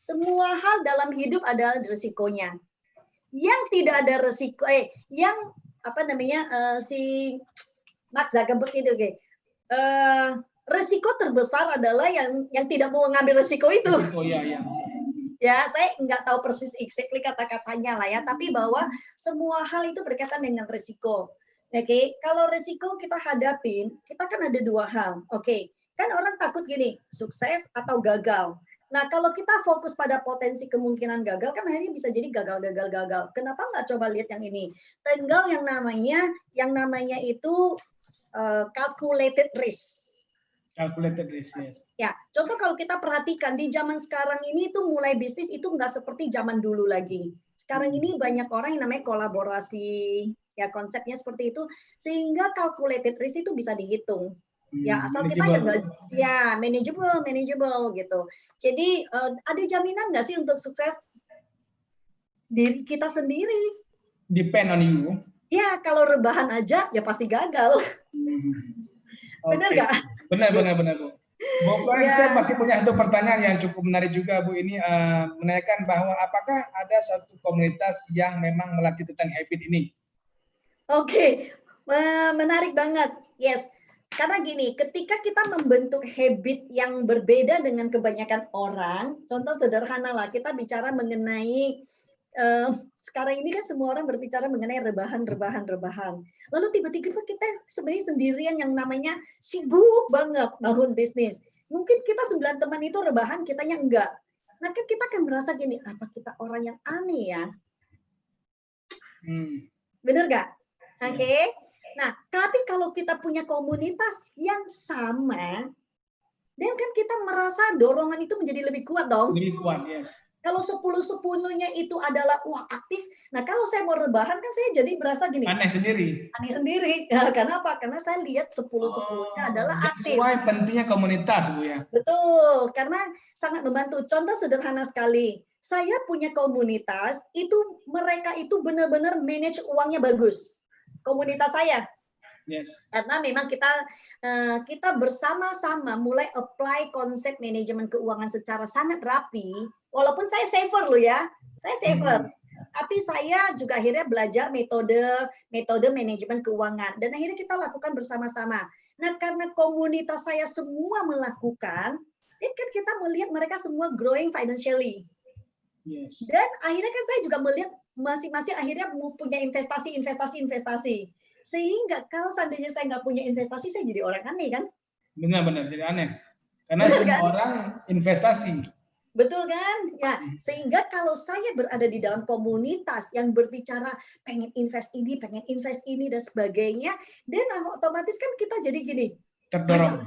Semua hal dalam hidup ada risikonya. Yang tidak ada risiko, yang apa namanya si Mark Zuckerberg itu, risiko terbesar adalah yang tidak mau mengambil risiko itu. Risiko ya. Ya, saya nggak tahu persis exactly kata-katanya lah ya, tapi bahwa semua hal itu berkaitan dengan risiko. Oke, kalau risiko kita hadapin, kita kan ada 2 hal. Oke, kan orang takut gini, sukses atau gagal. Nah, kalau kita fokus pada potensi kemungkinan gagal, kan akhirnya bisa jadi gagal. Kenapa nggak coba lihat yang ini? Tinggal yang namanya itu calculated risk. Calculated risk, yes. Ya, contoh kalau kita perhatikan di zaman sekarang ini tuh mulai bisnis itu nggak seperti zaman dulu lagi. Sekarang ini banyak orang yang namanya kolaborasi, Ya konsepnya seperti itu sehingga calculated risk itu bisa dihitung. Ya asal kita ya manageable gitu. Jadi ada jaminan nggak sih untuk sukses diri kita sendiri? Depend on you. Ya kalau rebahan aja ya pasti gagal. Benar nggak? Benar Bu. Bu Florence, saya masih punya satu pertanyaan yang cukup menarik juga Bu. Ini menanyakan bahwa apakah ada satu komunitas yang memang melatih tentang habit ini? Oke, menarik banget. Yes, karena gini, ketika kita membentuk habit yang berbeda dengan kebanyakan orang, contoh sederhana lah, kita bicara mengenai sekarang ini kan semua orang berbicara mengenai rebahan. Lalu tiba-tiba kita sebenarnya sendirian yang namanya sibuk banget bangun bisnis. Mungkin kita 9 teman itu rebahan, kitanya enggak. Nah kan kita akan merasa gini, apa kita orang yang aneh ya? Bener nggak? Oke. Nah, tapi kalau kita punya komunitas yang sama, dan kan kita merasa dorongan itu menjadi lebih kuat dong. Lebih kuat, yes. Kalau 10-10-nya itu adalah wah aktif. Nah, kalau saya mau rebahan kan saya jadi berasa gini. Aneh sendiri. Nah, kenapa? Karena saya lihat 10-10-nya adalah aktif. That's why pentingnya komunitas, Bu ya. Betul, karena sangat membantu. Contoh sederhana sekali. Saya punya komunitas, itu mereka itu benar-benar manage uangnya bagus. Komunitas saya. Yes. Karena memang kita bersama-sama mulai apply konsep manajemen keuangan secara sangat rapi. Walaupun saya saver loh ya, saya saver. Tapi saya juga akhirnya belajar metode manajemen keuangan dan akhirnya kita lakukan bersama-sama. Nah, karena komunitas saya semua melakukan, kan kita melihat mereka semua growing financially. Yes. Dan akhirnya kan saya juga melihat masing-masing akhirnya punya investasi. Sehingga kalau seandainya saya nggak punya investasi, saya jadi orang aneh kan? Benar, jadi aneh. Karena semua orang investasi. Betul kan? Ya, sehingga kalau saya berada di dalam komunitas yang berbicara pengen invest ini dan sebagainya, dan otomatis kan kita jadi gini. Terdorong.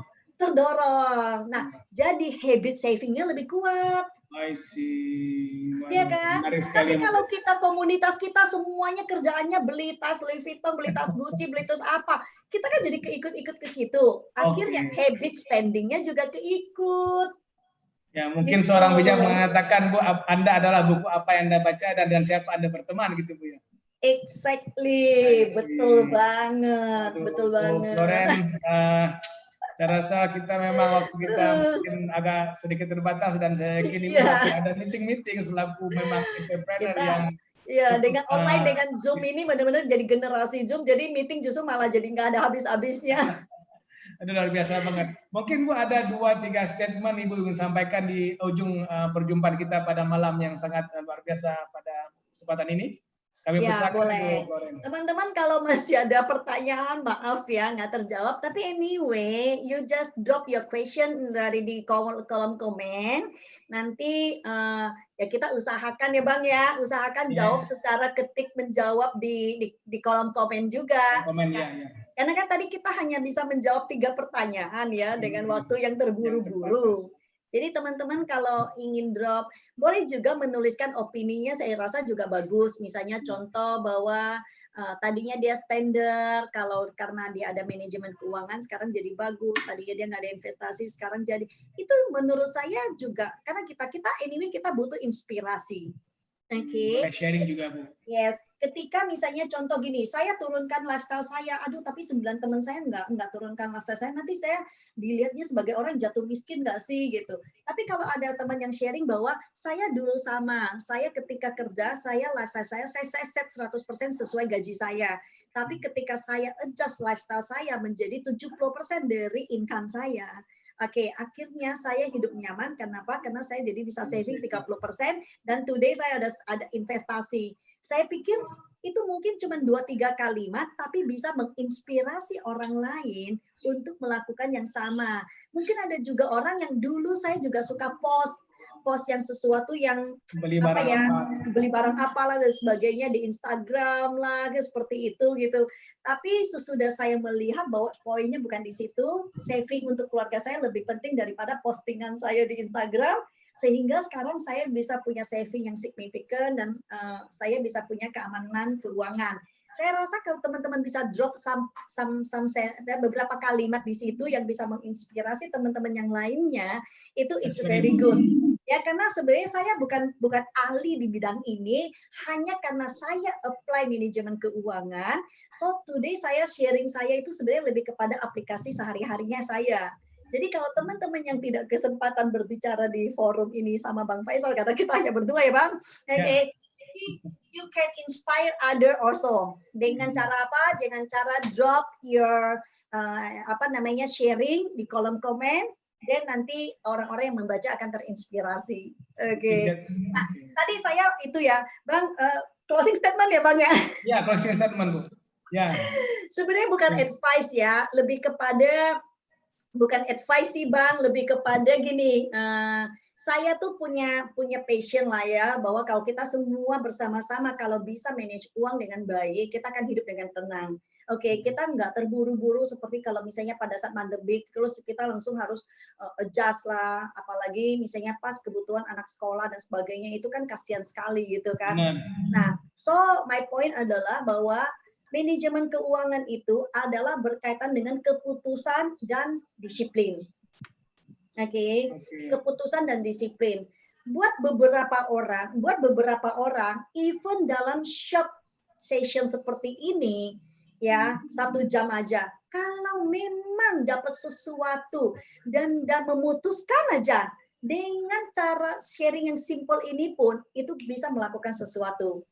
Nah, jadi habit savingnya lebih kuat. I see. Iya kan? Tapi kalau kita komunitas kita semuanya kerjaannya beli tas Louis Vuitton, beli tas Gucci, beli tas apa, kita kan jadi keikut-ikut ke situ. Akhirnya habit spendingnya juga keikut. Ya, mungkin seorang bijak mengatakan, Bu, Anda adalah buku apa yang Anda baca dan dengan siapa Anda berteman gitu, Bu ya. Exactly, betul banget, betul banget. Florence, saya rasa kita memang waktu kita mungkin agak sedikit terbatas dan saya yakin ini masih ada meeting selaku memang entrepreneur yang ya dengan online dengan Zoom ini benar-benar jadi generasi Zoom, jadi meeting justru malah jadi nggak ada habis-habisnya. Itu luar biasa banget. Mungkin Bu ada 2-3 statement Ibu ingin sampaikan di ujung perjumpaan kita pada malam yang sangat luar biasa pada kesempatan ini. Kami ya boleh. Teman-teman kalau masih ada pertanyaan, maaf ya nggak terjawab. Tapi anyway, you just drop your question dari di kolom komen. Nanti ya kita usahakan ya Bang ya, usahakan jawab secara ketik menjawab di kolom komen juga. Komen ya. Karena kan tadi kita hanya bisa menjawab 3 pertanyaan ya dengan waktu yang terburu-buru. Jadi teman-teman kalau ingin drop, boleh juga menuliskan opininya, saya rasa juga bagus. Misalnya contoh bahwa tadinya dia spender, kalau karena dia ada manajemen keuangan sekarang jadi bagus, tadinya dia nggak ada investasi sekarang jadi. Itu menurut saya juga, karena kita anyway kita butuh inspirasi. Oke. Sharing juga Bu. Yes, ketika misalnya contoh gini, saya turunkan lifestyle saya, aduh tapi 9 teman saya nggak turunkan lifestyle saya, nanti saya dilihatnya sebagai orang jatuh miskin nggak sih gitu. Tapi kalau ada teman yang sharing bahwa saya dulu sama, saya ketika kerja, saya lifestyle saya set 100% sesuai gaji saya. Tapi ketika saya adjust lifestyle saya menjadi 70% dari income saya. Oke, akhirnya saya hidup nyaman. Kenapa? Karena saya jadi bisa saving 30% dan today saya ada investasi. Saya pikir itu mungkin cuma 2-3 kalimat, tapi bisa menginspirasi orang lain untuk melakukan yang sama. Mungkin ada juga orang yang dulu saya juga suka post yang sesuatu yang beli barang apalah dan sebagainya di Instagram lah, seperti itu gitu. Tapi sesudah saya melihat bahwa poinnya bukan di situ, saving untuk keluarga saya lebih penting daripada postingan saya di Instagram, sehingga sekarang saya bisa punya saving yang signifikan dan saya bisa punya keamanan keuangan. Saya rasa kalau teman-teman bisa drop beberapa kalimat di situ yang bisa menginspirasi teman-teman yang lainnya, it's very good. Ya, karena sebenarnya saya bukan ahli di bidang ini, hanya karena saya apply manajemen keuangan. So today saya sharing saya itu sebenarnya lebih kepada aplikasi sehari-harinya saya. Jadi kalau teman-teman yang tidak kesempatan berbicara di forum ini sama Bang Faisal, karena kita hanya berdua ya Bang, oke. You can inspire other also dengan cara apa? Dengan cara drop your sharing di kolom komen, dan nanti orang-orang yang membaca akan terinspirasi. Oke. Nah, tadi saya itu ya, Bang, closing statement ya Bang ya. Ya, closing statement Bu. Ya. Sebenarnya bukan advice ya, lebih kepada bukan advice sih Bang, lebih kepada gini. Saya tuh punya passion lah ya, bahwa kalau kita semua bersama-sama kalau bisa manage uang dengan baik, kita akan hidup dengan tenang. Oke, kita nggak terburu-buru seperti kalau misalnya pada saat pandemi, terus kita langsung harus adjust lah, apalagi misalnya pas kebutuhan anak sekolah dan sebagainya, itu kan kasihan sekali gitu kan. Nah, so my point adalah bahwa manajemen keuangan itu adalah berkaitan dengan keputusan dan disiplin. Oke. Keputusan dan disiplin. Buat beberapa orang, even dalam short session seperti ini, ya 1 jam aja, kalau memang dapat sesuatu dan memutuskan aja dengan cara sharing yang simple ini pun, itu bisa melakukan sesuatu.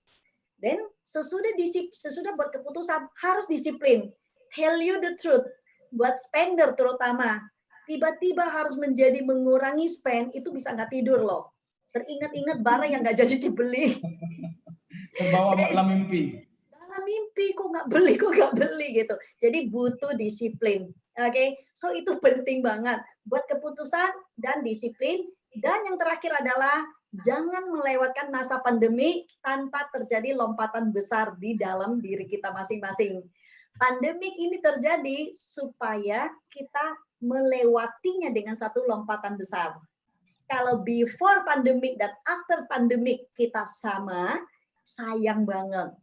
Dan sesudah buat keputusan harus disiplin. Tell you the truth. Buat spender terutama, tiba-tiba harus menjadi mengurangi spend, itu bisa nggak tidur loh. Teringat-ingat barang yang nggak jadi dibeli. Terbawa dalam mimpi. Dalam mimpi kok nggak beli gitu. Jadi butuh disiplin. Oke, so itu penting banget buat keputusan dan disiplin. Dan yang terakhir adalah jangan melewatkan masa pandemi tanpa terjadi lompatan besar di dalam diri kita masing-masing. Pandemik ini terjadi supaya kita melewatinya dengan satu lompatan besar. Kalau before pandemic dan after pandemic kita sama, sayang banget.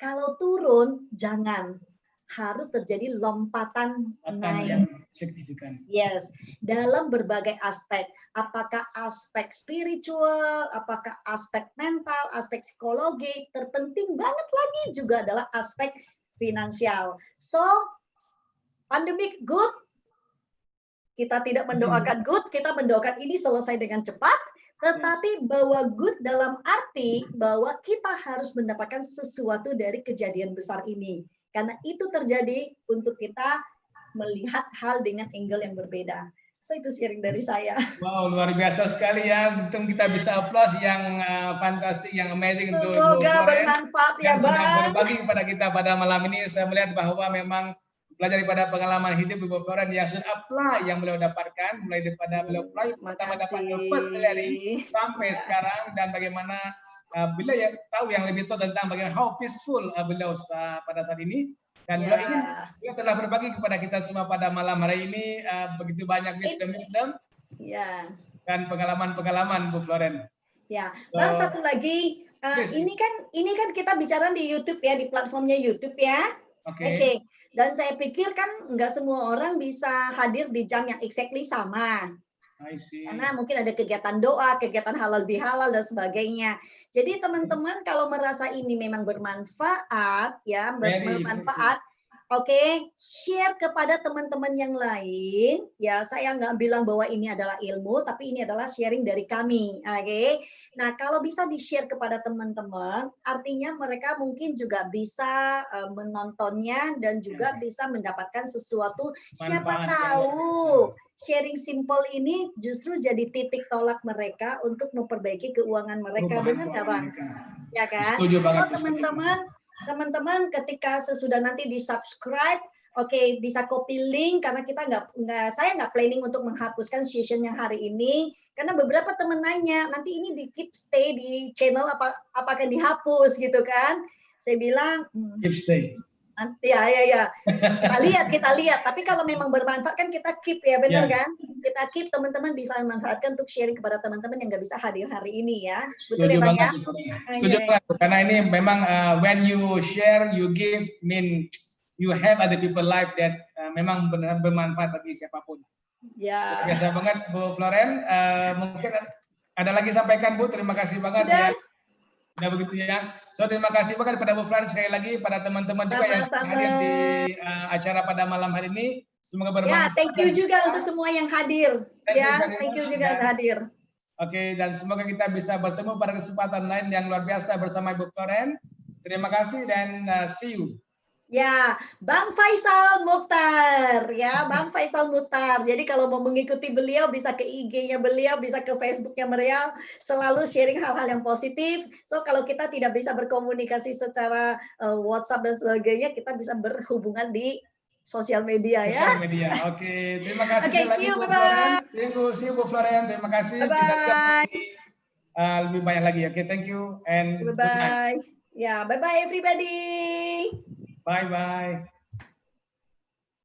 Kalau turun, jangan. Harus terjadi lompatan naik. Yang signifikan. Yes, dalam berbagai aspek. Apakah aspek spiritual, apakah aspek mental, aspek psikologi, terpenting banget lagi juga adalah aspek finansial. So, pandemic good, kita tidak mendoakan good, kita mendoakan ini selesai dengan cepat, tetapi bahwa good dalam arti bahwa kita harus mendapatkan sesuatu dari kejadian besar ini. Karena itu terjadi untuk kita melihat hal dengan angle yang berbeda. So itu sharing dari saya. Wow, luar biasa sekali ya. Untung kita bisa applause yang fantastik, yang amazing untuk semoga bermanfaat ya Bang. Sudah berbagi kepada kita pada malam ini. Saya melihat bahwa memang belajar daripada pengalaman hidup Ibu Floren yang sudah apply yang beliau dapatkan, mulai daripada beliau apply pertama dapat first salary sampai sekarang, dan bagaimana beliau ya tahu yang lebih tahu tentang bagaimana how peaceful beliau pada saat ini. Dan beliau telah berbagi kepada kita semua pada malam hari ini begitu banyak wisdom dan pengalaman-pengalaman Bu Floren. Ya, Bang, satu lagi, ini kan kita bicara di YouTube ya, di platformnya YouTube ya. Oke. Dan saya pikir kan nggak semua orang bisa hadir di jam yang exactly sama. Karena mungkin ada kegiatan doa, kegiatan halal bihalal dan sebagainya. Jadi teman-teman kalau merasa ini memang bermanfaat ya, bermanfaat, oke, share kepada teman-teman yang lain. Ya, saya nggak bilang bahwa ini adalah ilmu, tapi ini adalah sharing dari kami. Oke. Nah, kalau bisa di-share kepada teman-teman, artinya mereka mungkin juga bisa menontonnya dan juga bisa mendapatkan sesuatu. Siapa tahu sharing simple ini justru jadi titik tolak mereka untuk memperbaiki keuangan mereka. Benar nggak Bang? Ya kan? Setuju banget. So teman-teman ketika sesudah nanti di subscribe, oke, bisa copy link karena kita saya nggak planning untuk menghapuskan session yang hari ini karena beberapa teman nanya nanti ini di keep stay di channel apakah dihapus gitu kan? Saya bilang keep stay. Ya. Kita lihat. Tapi kalau memang bermanfaat kan kita keep ya, benar kan? Kita keep, teman-teman bisa manfaatkan untuk sharing kepada teman-teman yang nggak bisa hadir hari ini ya. Betul Setuju ya Bang banget, ya? setuju banget. Karena ini memang when you share, you give, mean you help other people life that memang benar bermanfaat bagi siapapun. Ya. Biasa banget Bu Floren. Mungkin ada lagi sampaikan Bu. Terima kasih banget ya. Udah begitu ya. So terima kasih banget kepada Bu Floren sekali lagi, pada teman-teman juga yang hadir di acara pada malam hari ini. Semoga bermanfaat. Ya, thank you juga untuk semua yang hadir. Thank you juga untuk hadir. Oke, dan semoga kita bisa bertemu pada kesempatan lain yang luar biasa bersama Ibu Floren. Terima kasih dan see you. Ya, Bang Faisal Mukhtar, ya, Bang Faisal Mukhtar. Jadi kalau mau mengikuti beliau bisa ke IG-nya beliau, bisa ke Facebook-nya beliau, selalu sharing hal-hal yang positif. So kalau kita tidak bisa berkomunikasi secara WhatsApp dan sebagainya, kita bisa berhubungan di sosial media ya. Sosial media. Oke, terima kasih sekali lagi Bu Floren. See you Bu Floren. Terima kasih. Bisa juga lebih banyak lagi. Oke, thank you and bye bye. Ya, bye bye everybody. Bye bye.